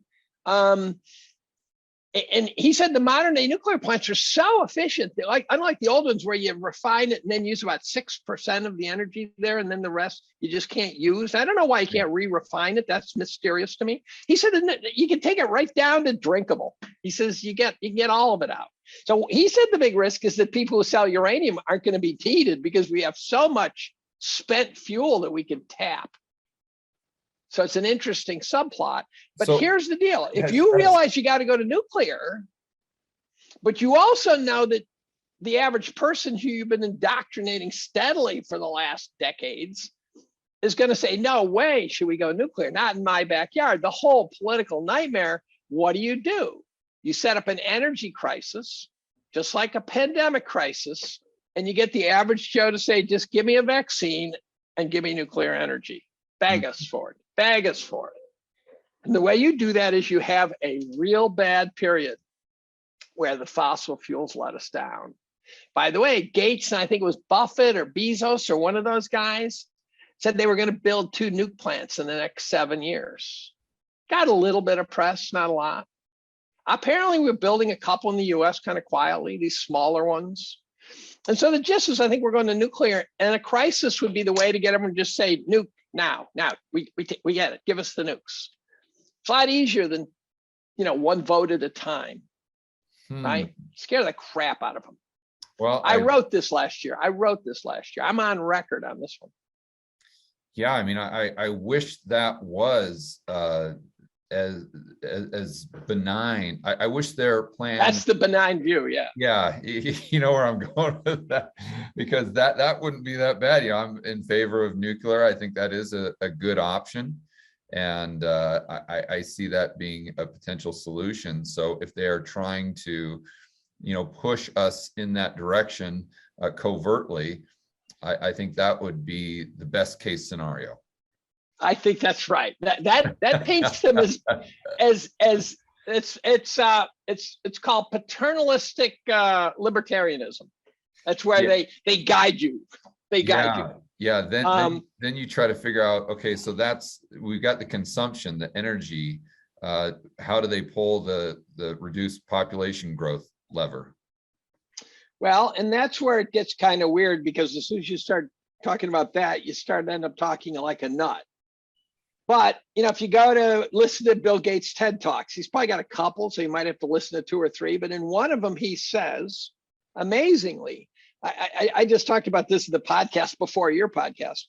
And he said the modern day nuclear plants are so efficient, unlike the old ones where you refine it and then use about 6% of the energy there, and then the rest you just can't use. I don't know why you can't re-refine it. That's mysterious to me. He said you can take it right down to drinkable. He says you can get all of it out. So he said the big risk is that people who sell uranium aren't going to be heated because we have so much spent fuel that we can tap. So it's an interesting subplot. But here's the deal. If you realize you got to go to nuclear, but you also know that the average person who you've been indoctrinating steadily for the last decades is going to say, no way should we go nuclear, not in my backyard. The whole political nightmare, what do? You set up an energy crisis, just like a pandemic crisis, and you get the average Joe to say, just give me a vaccine and give me nuclear energy. Bag us for it. Bag us for it. And the way you do that is you have a real bad period where the fossil fuels let us down. By the way, Gates, and I think it was Buffett or Bezos or one of those guys, said they were going to build 2 nuke plants in the next 7 years. Got a little bit of press, not a lot. Apparently, we're building a couple in the US kind of quietly, these smaller ones. And so the gist is, I think we're going to nuclear, and a crisis would be the way to get everyone to just say nuke now. We get it. Give us the nukes. It's a lot easier than, one vote at a time, right? Scare the crap out of them. Well, I wrote this last year. I'm on record on this one. Yeah, I mean, I wish that was as benign. I wish their plan. That's the benign view, yeah. Yeah, you know where I'm going with that, because that wouldn't be that bad. I'm in favor of nuclear. I think that is a good option, and I see that being a potential solution. So if they are trying to, push us in that direction covertly, I think that would be the best case scenario. I think that's right. That paints them as it's called paternalistic libertarianism. That's where they guide you. They guide you. Yeah. Then you try to figure out, okay, so we've got the consumption, the energy. How do they pull the reduced population growth lever? Well, and that's where it gets kind of weird, because as soon as you start talking about that, you end up talking like a nut. But, if you go to listen to Bill Gates' TED Talks, he's probably got a couple, so you might have to listen to 2 or 3. But in one of them, he says, amazingly, I just talked about this in the podcast before your podcast.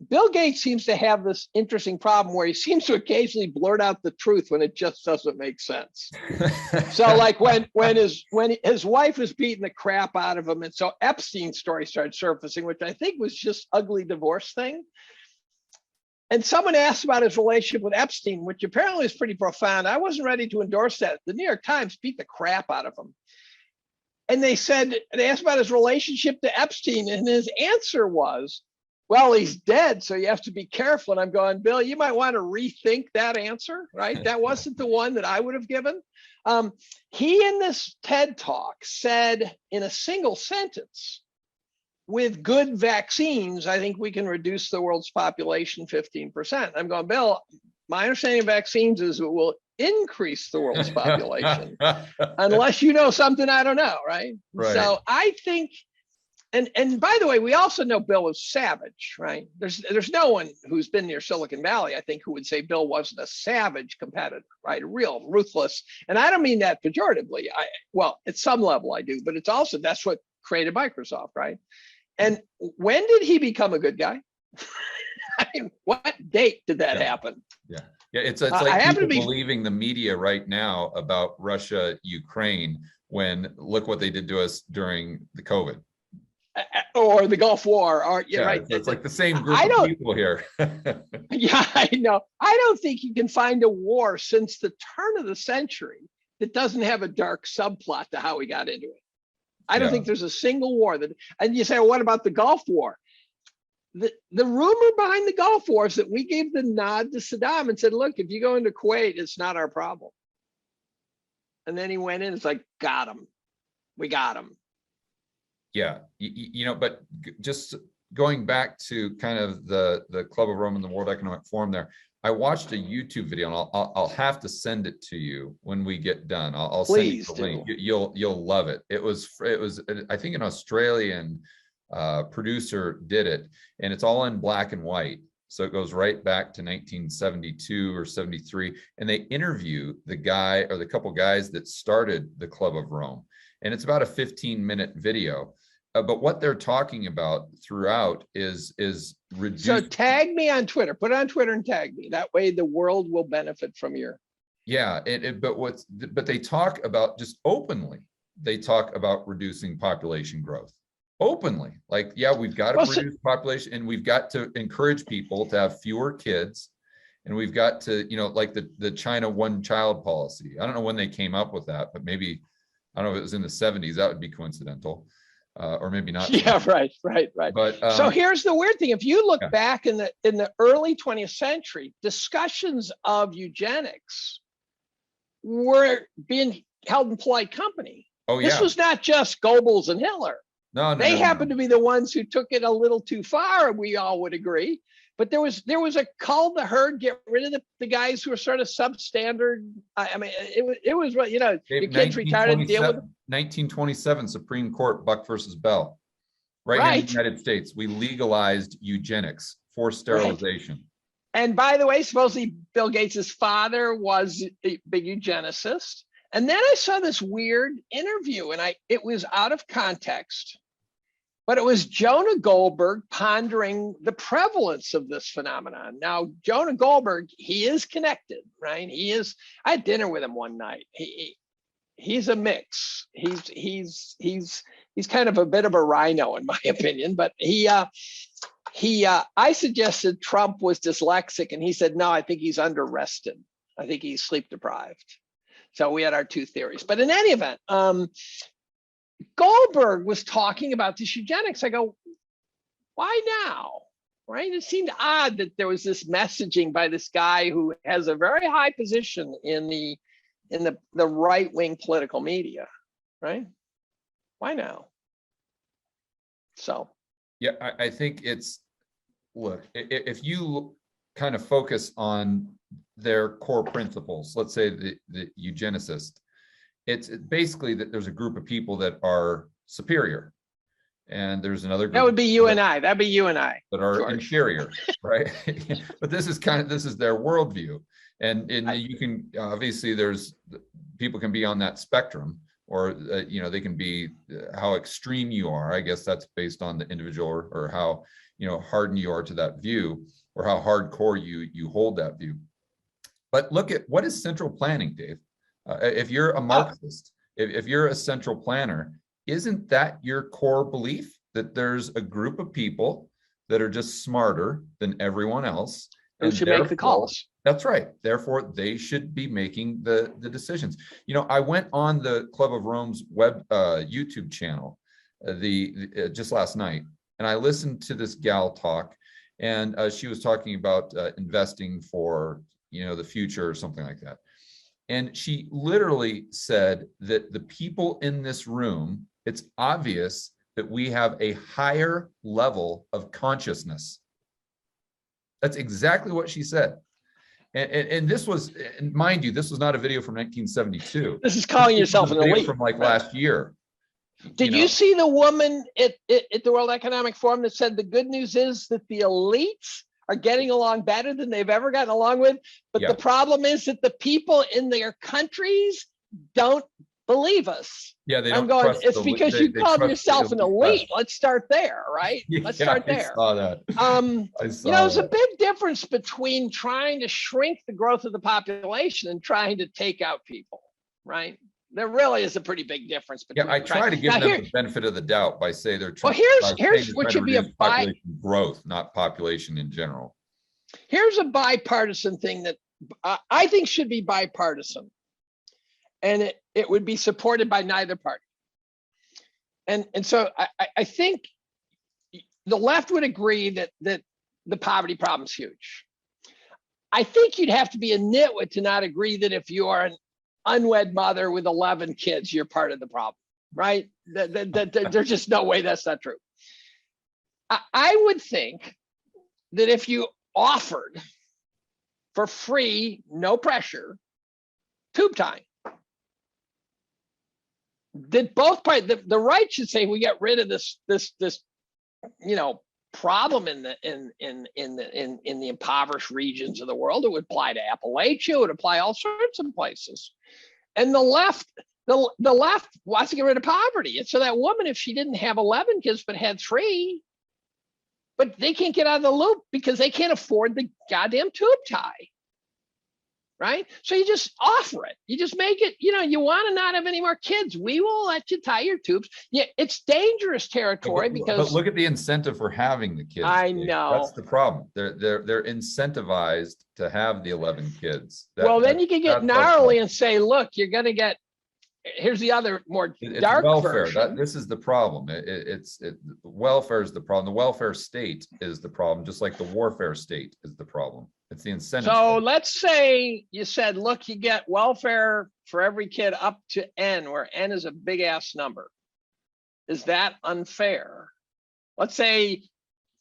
Bill Gates seems to have this interesting problem where he seems to occasionally blurt out the truth when it just doesn't make sense. So like when his wife was beating the crap out of him, and so Epstein's story started surfacing, which I think was just ugly divorce thing. And someone asked about his relationship with Epstein, which apparently is pretty profound. I wasn't ready to endorse that. The New York Times beat the crap out of him. And they asked about his relationship to Epstein, and his answer was, well, he's dead, so you have to be careful. And I'm going, Bill, you might want to rethink that answer, right? That wasn't the one that I would have given. He, in this TED Talk, said in a single sentence, with good vaccines, I think we can reduce the world's population 15%. I'm going, Bill, my understanding of vaccines is it will increase the world's population, unless you know something I don't know, right? So I think, and by the way, we also know Bill was savage, right? There's no one who's been near Silicon Valley, I think, who would say Bill wasn't a savage competitor, right? A real ruthless, and I don't mean that pejoratively. Well, at some level I do, but it's also, that's what created Microsoft, right? And when did he become a good guy? I mean, what date did that happen? Yeah, it's like people believing the media right now about Russia, Ukraine, when look what they did to us during the COVID. Or the Gulf War, or right. It's like the same group of people here. Yeah, I know. I don't think you can find a war since the turn of the century that doesn't have a dark subplot to how we got into it. I don't think there's a single war that, and you say, well, what about the Gulf War? The rumor behind the Gulf War is that we gave the nod to Saddam and said, look, if you go into Kuwait, it's not our problem. And then he went in, it's like, got him. We got him. Yeah, but just going back to kind of the Club of Rome and the World Economic Forum there, I watched a YouTube video, and I'll have to send it to you when we get done. I'll send you the link. You'll love it. It was I think an Australian producer did it, and it's all in black and white. So it goes right back to 1972 or 73, and they interview the guy or the couple guys that started the Club of Rome, and it's about a 15-minute video. But what they're talking about throughout is reduce. So tag me on Twitter. Put it on Twitter and tag me. That way the world will benefit from your. Yeah, but they talk about just openly. They talk about reducing population growth openly. Like, yeah, we've got to reduce population, and we've got to encourage people to have fewer kids, and we've got to, like the China one-child policy. I don't know when they came up with that, but maybe, I don't know if it was in the 70s. That would be coincidental. Or maybe not. Yeah, right. But so here's the weird thing: if you look back in the early 20th century, discussions of eugenics were being held in polite company. Oh, yeah. This was not just Goebbels and Hitler. No, they happened to be the ones who took it a little too far. We all would agree. but there was a cull the herd, get rid of the guys who are sort of substandard. I mean, it was what, you know, your kids retarded, deal with them. 1927 Supreme Court, Buck versus Bell. Right here in the United States, we legalized eugenics, forced sterilization. And by the way, supposedly Bill Gates's father was a big eugenicist. And then I saw this weird interview, and it was out of context, but it was Jonah Goldberg pondering the prevalence of this phenomenon. Now, Jonah Goldberg, he is connected, right? I had dinner with him one night. He's a mix. He's kind of a bit of a rhino, in my opinion, but I suggested Trump was dyslexic, and he said, no, I think he's under-rested. I think he's sleep deprived. So we had our two theories. But in any event, Goldberg was talking about this eugenics. I go, why now? Right? It seemed odd that there was this messaging by this guy who has a very high position in the right-wing political media, right? Why now? So. Yeah, I think look, if you kind of focus on their core principles, let's say the eugenicist, it's basically that there's a group of people that are superior, and there's another group that would be you and I. That'd be you and I that are George. Inferior, right? But this is their worldview, and you can obviously there's people can be on that spectrum, or you know, they can be how extreme you are. I guess that's based on the individual, or how, you know, hardened you are to that view, or how hardcore you hold that view. But look at what is central planning, Dave. If you're a Marxist, if you're a central planner, isn't that your core belief, that there's a group of people that are just smarter than everyone else? Who should make the calls? That's right. Therefore, they should be making the decisions. You know, I went on the Club of Rome's YouTube channel just last night, and I listened to this gal talk, and she was talking about investing for, you know, the future or something like that. And she literally said that the people in this room, it's obvious that we have a higher level of consciousness. That's exactly what she said. And this was, and mind you, this was not a video from 1972. This is calling yourself an elite. From like last year. Did you see the woman at the World Economic Forum that said the good news is that the elites are getting along better than they've ever gotten along with, but the problem is that the people in their countries don't believe us. Yeah, they don't. I'm going, it's because you called yourself an elite. Let's start there, right? Let's start there. I saw that. You know, there's a big difference between trying to shrink the growth of the population and trying to take out people, right? There really is a pretty big difference between. Yeah, I try to give them the benefit of the doubt by saying they're trying. Well, here's what should be a population growth, not population in general. Here's a bipartisan thing that I think should be bipartisan, and it would be supported by neither party. And so I think the left would agree that the poverty problem is huge. I think you'd have to be a nitwit to not agree that if you are an unwed mother with 11 kids, you're part of the problem, right? There's just no way that's not true. I would think that if you offered for free, no pressure, tube tying, that both parties, the right should say we get rid of this you know, problem in the impoverished regions of the world. It would apply to Appalachia, it would apply all sorts of places. And the left wants to get rid of poverty. And so that woman, if she didn't have 11 kids but had 3, but they can't get out of the loop because they can't afford the goddamn tube tie. Right? So you just offer it. You just make it, you know, you want to not have any more kids. We will let you tie your tubes. Yeah, it's dangerous territory because. But look at the incentive for having the kids. I know. That's the problem. They're incentivized to have the 11 kids. Then you can get gnarly and say, look, you're going to get. Here's the other more dark welfare. version. This is the problem. Welfare is the problem. The welfare state is the problem, just like the warfare state is the problem. It's the incentive. So let's say you said, look, you get welfare for every kid up to N, where N is a big ass number. Is that unfair? Let's say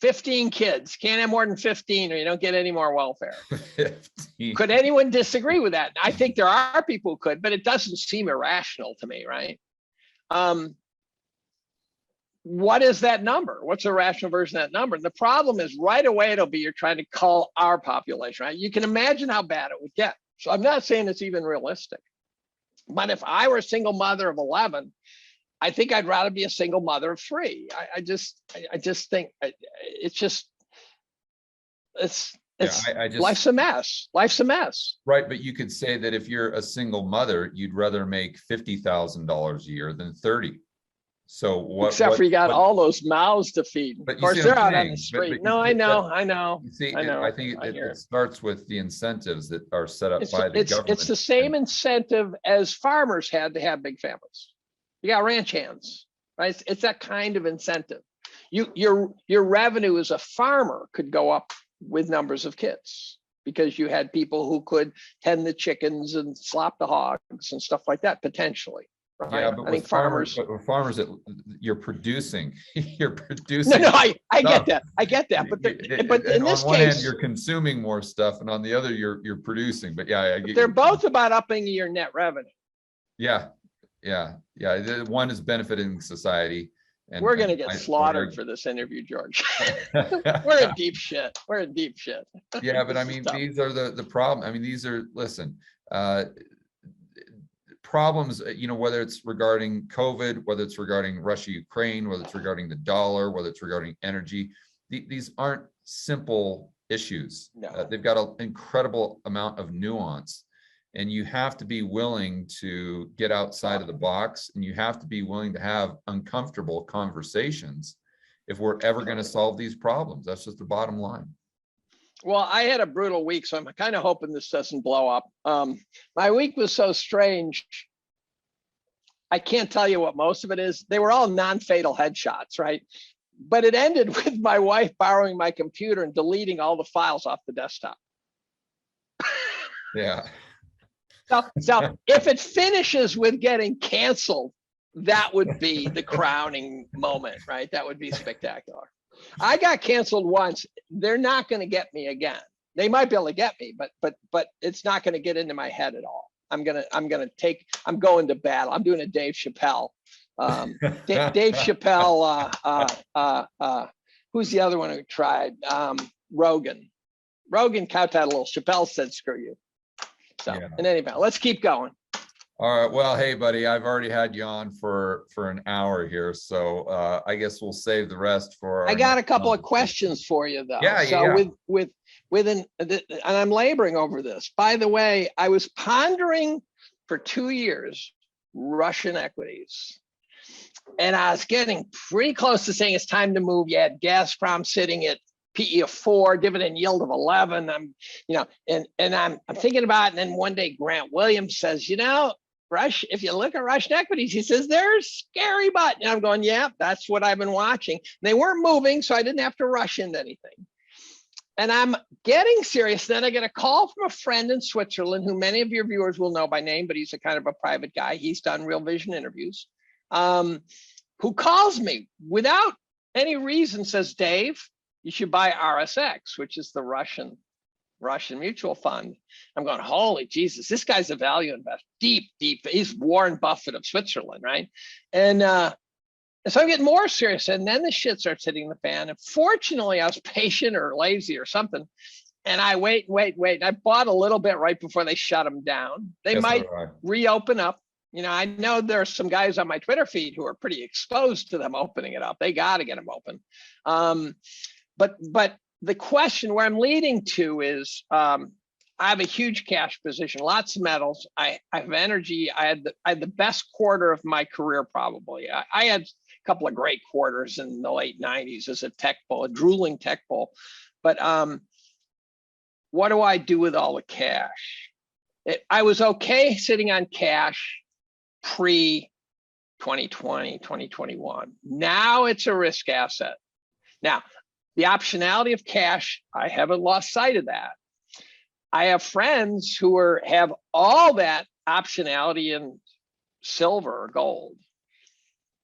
15 kids, can't have more than 15 or you don't get any more welfare. 15. Could anyone disagree with that? I think there are people who could, but it doesn't seem irrational to me, right? What is that number? What's a rational version of that number? And the problem is right away it'll be you're trying to cull our population, right? You can imagine how bad it would get. So I'm not saying it's even realistic. But if I were a single mother of 11, I think I'd rather be a single mother of 3. I just think it's life's a mess. Life's a mess. Right, but you could say that if you're a single mother, you'd rather make $50,000 a year than 30. So what? Except for you got all those mouths to feed. But of course, they're out on the street. No, I know. You see, I know. I think it starts with the incentives that are set up by the government. It's the same incentive as farmers had to have big families. You got ranch hands, right? It's that kind of incentive. Your revenue as a farmer could go up with numbers of kids because you had people who could tend the chickens and slop the hogs and stuff like that potentially. Right? Yeah, but I think farmers that you're producing, you're producing. No, I get that. I get that. But in this on one case, hand, you're consuming more stuff, and on the other, you're producing. But yeah, I get they're both about upping your net revenue. Yeah. One is benefiting society. And we're going to get slaughtered for this interview, George. We're in deep shit. Yeah, but I mean, these are the problem. I mean, these are, listen, problems, whether it's regarding COVID, whether it's regarding Russia, Ukraine, whether it's regarding the dollar, whether it's regarding energy, these aren't simple issues. No. They've got an incredible amount of nuance. And you have to be willing to get outside of the box, and you have to be willing to have uncomfortable conversations if we're ever going to solve these problems. That's just the bottom line. Well, I had a brutal week, so I'm kind of hoping this doesn't blow up. My week was so strange. I can't tell you what most of it is. They were all non-fatal headshots, right? But it ended with my wife borrowing my computer and deleting all the files off the desktop. Yeah. So if it finishes with getting canceled, that would be the crowning moment, right? That would be spectacular. I got canceled once. They're not going to get me again. They might be able to get me, but it's not going to get into my head at all. I'm going to battle. I'm doing a Dave Chappelle. Dave Chappelle. Who's the other one who tried? Rogan. Rogan kowtowed a little. Chappelle said, "Screw you." So in any event, let's keep going. All right. Well, hey, buddy, I've already had you on for an hour here, so I guess we'll save the rest for. I got a couple of questions for you, though. Yeah. And I'm laboring over this. By the way, I was pondering for 2 years Russian equities, and I was getting pretty close to saying it's time to move. You had Gazprom sitting at PE of 4, dividend yield of 11. I'm thinking about it. And then one day Grant Williams says, if you look at Russian equities, he says, they're scary, but and I'm going, yeah, that's what I've been watching. And they weren't moving, so I didn't have to rush into anything. And I'm getting serious. Then I get a call from a friend in Switzerland who many of your viewers will know by name, but he's a kind of a private guy. He's done Real Vision interviews, who calls me without any reason, says, Dave, you should buy RSX, which is the Russian mutual fund. I'm going, holy Jesus, this guy's a value investor, deep. He's Warren Buffett of Switzerland, right? And so I'm getting more serious. And then the shit starts hitting the fan. And fortunately, I was patient or lazy or something. And I wait. And I bought a little bit right before they shut them down. They might reopen up. I know there's some guys on my Twitter feed who are pretty exposed to them opening it up. They got to get them open. But the question where I'm leading to is I have a huge cash position, lots of metals. I have energy. I had the best quarter of my career, probably. I had a couple of great quarters in the late 90s as a tech bull, a drooling tech bull. But what do I do with all the cash? I was okay sitting on cash pre-2020, 2021. Now it's a risk asset. Now, the optionality of cash, I haven't lost sight of that. I have friends who have all that optionality in silver or gold.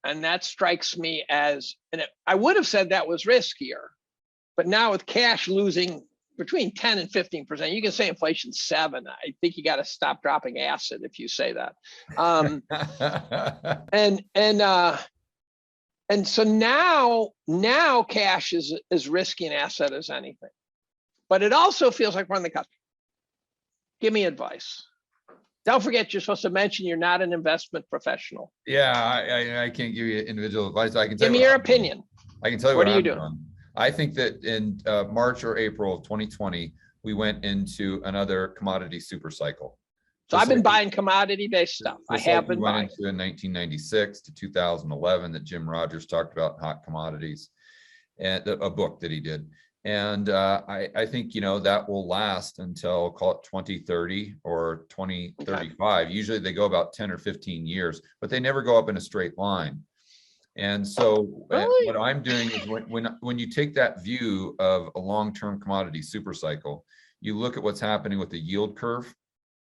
And that strikes me as, I would have said that was riskier, But now with cash losing between 10 and 15%, you can say inflation's 7. I think you got to stop dropping acid if you say that. And so now cash is as risky an asset as anything. But it also feels like we're on the cusp. Give me advice. Don't forget, you're supposed to mention you're not an investment professional. Yeah, I can't give you individual advice. I can tell Give you me your opinion. I can tell you What what are you I'm doing? doing. I think that in March or April of 2020, we went into another commodity super cycle. So I've been buying commodity-based stuff. I have been buying. Into in 1996 to 2011 that Jim Rogers talked about, Hot Commodities, and a book that he did. And I think, that will last until, call it 2030 or 2035. Okay. Usually they go about 10 or 15 years, but they never go up in a straight line. And so what I'm doing is when you take that view of a long-term commodity super cycle, you look at what's happening with the yield curve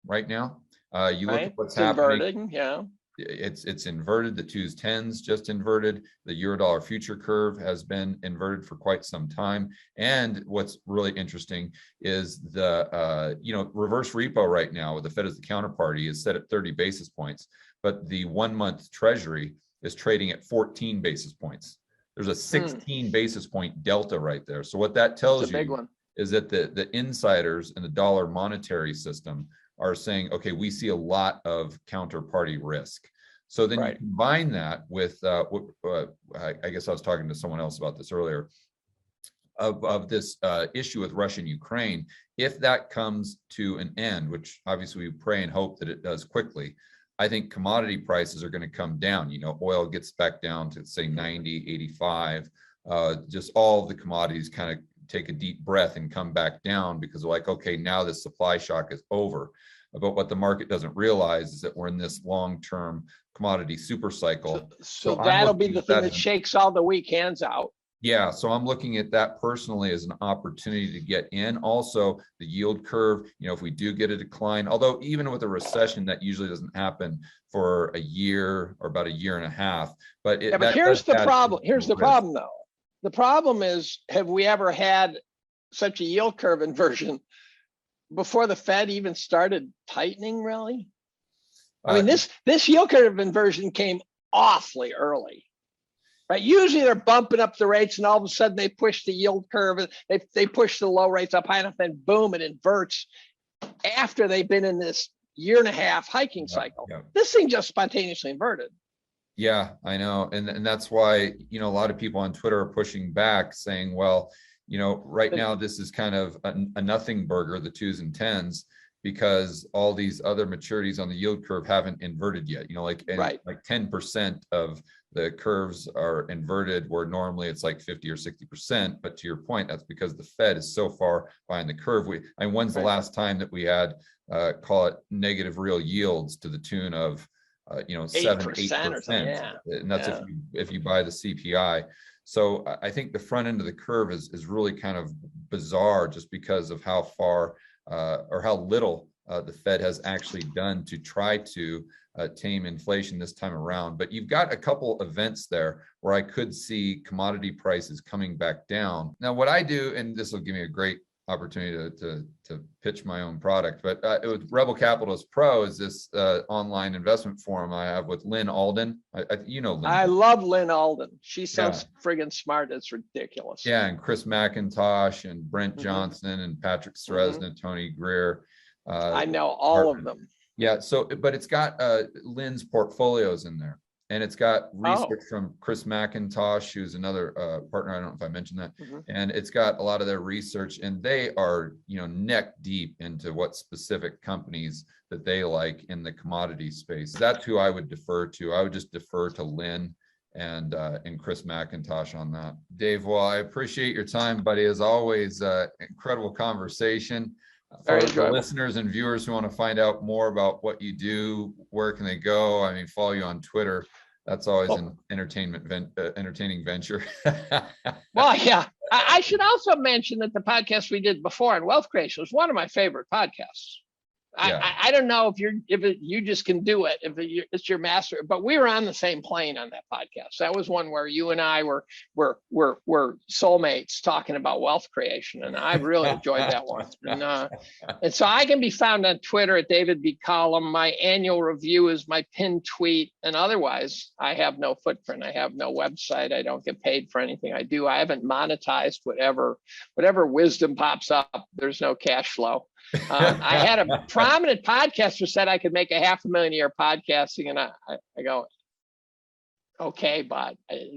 right now. You look at what's happening. Inverting, yeah. It's inverted. The 2s, 10s just inverted. The Eurodollar future curve has been inverted for quite some time. And what's really interesting is the reverse repo right now with the Fed as the counterparty is set at 30 basis points, but the 1-month Treasury is trading at 14 basis points. There's a 16 basis point delta right there. So what that tells you is that the insiders in the dollar monetary system are saying, okay, we see a lot of counterparty risk. So then you combine that with, I guess I was talking to someone else about this earlier, of this issue with Russia and Ukraine. If that comes to an end, which obviously we pray and hope that it does quickly, I think commodity prices are going to come down. Oil gets back down to, say, 90, 85. Just all of the commodities kind of take a deep breath and come back down because they're like, okay, now this supply shock is over. But what the market doesn't realize is that we're in this long-term commodity super cycle. So that'll be the thing that shakes all the weak hands out. Yeah, so I'm looking at that personally as an opportunity to get in. Also, the yield curve, if we do get a decline, although even with a recession, that usually doesn't happen for a year or about a year and a half. But here's the problem. Here's the problem, though. The problem is, have we ever had such a yield curve inversion before the Fed even started tightening, really? I mean, this yield curve inversion came awfully early. Right. Usually they're bumping up the rates and all of a sudden they push the yield curve and they push the low rates up high enough, then boom, it inverts after they've been in this 1.5 year hiking cycle. Yeah. This thing just spontaneously inverted. Yeah, I know. And that's why, a lot of people on Twitter are pushing back saying, well, right now this is kind of a nothing burger, the 2s and 10s, because all these other maturities on the yield curve haven't inverted yet. Like 10% of the curves are inverted where normally it's like 50 or 60%. But to your point, that's because the Fed is so far behind the curve. When's the last time that we had, call it negative real yields to the tune of, 7-8%? Yeah. And that's if you buy the CPI. So I think the front end of the curve is really kind of bizarre just because of how far or how little the Fed has actually done to try to tame inflation this time around. But you've got a couple events there where I could see commodity prices coming back down. Now, what I do, and this will give me a great opportunity to pitch my own product, but with Rebel Capitalist Pro is this online investment forum I have with Lynn Alden. Lynn. I love Lynn Alden. She sounds friggin' smart. It's ridiculous. Yeah, and Chris McIntosh and Brent Johnson and Patrick Seresna, Tony Greer. I know all of them. Yeah, but it's got Lynn's portfolios in there. And it's got research from Chris McIntosh, who's another partner. I don't know if I mentioned that. And it's got a lot of their research, and they are, neck deep into what specific companies that they like in the commodity space. That's who I would defer to. I would just defer to Lynn and Chris McIntosh on that. Dave, well, I appreciate your time, buddy. As always, incredible conversation. For the listeners and viewers who want to find out more about what you do, where can they go? I mean, follow you on Twitter. That's always an entertaining venture. Well, yeah. I should also mention that the podcast we did before on wealth creation was one of my favorite podcasts. Yeah. I don't know if you just can do it, it's your master, but we were on the same plane on that podcast. That was one where you and I were soulmates talking about wealth creation, and I really enjoyed that one. And so I can be found on Twitter at David B. Collum. My annual review is my pinned tweet, and otherwise I have no footprint. I have no website. I don't get paid for anything I do. I haven't monetized whatever wisdom pops up. There's no cash flow. I had a prominent podcaster said I could make $500,000 a year podcasting, and I go, okay, but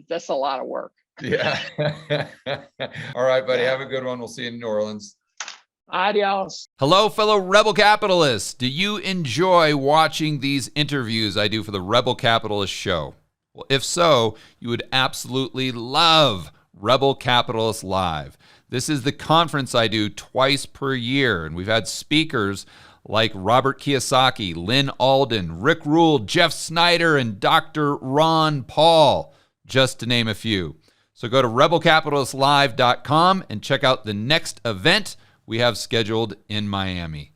that's a lot of work. Yeah. All right, buddy. Have a good one. We'll see you in New Orleans. Adios. Hello, fellow Rebel Capitalists. Do you enjoy watching these interviews I do for the Rebel Capitalist Show? Well, if so, you would absolutely love Rebel Capitalist Live. This is the conference I do twice per year, and we've had speakers like Robert Kiyosaki, Lynn Alden, Rick Rule, Jeff Snyder, and Dr. Ron Paul, just to name a few. So go to rebelcapitalistlive.com and check out the next event we have scheduled in Miami.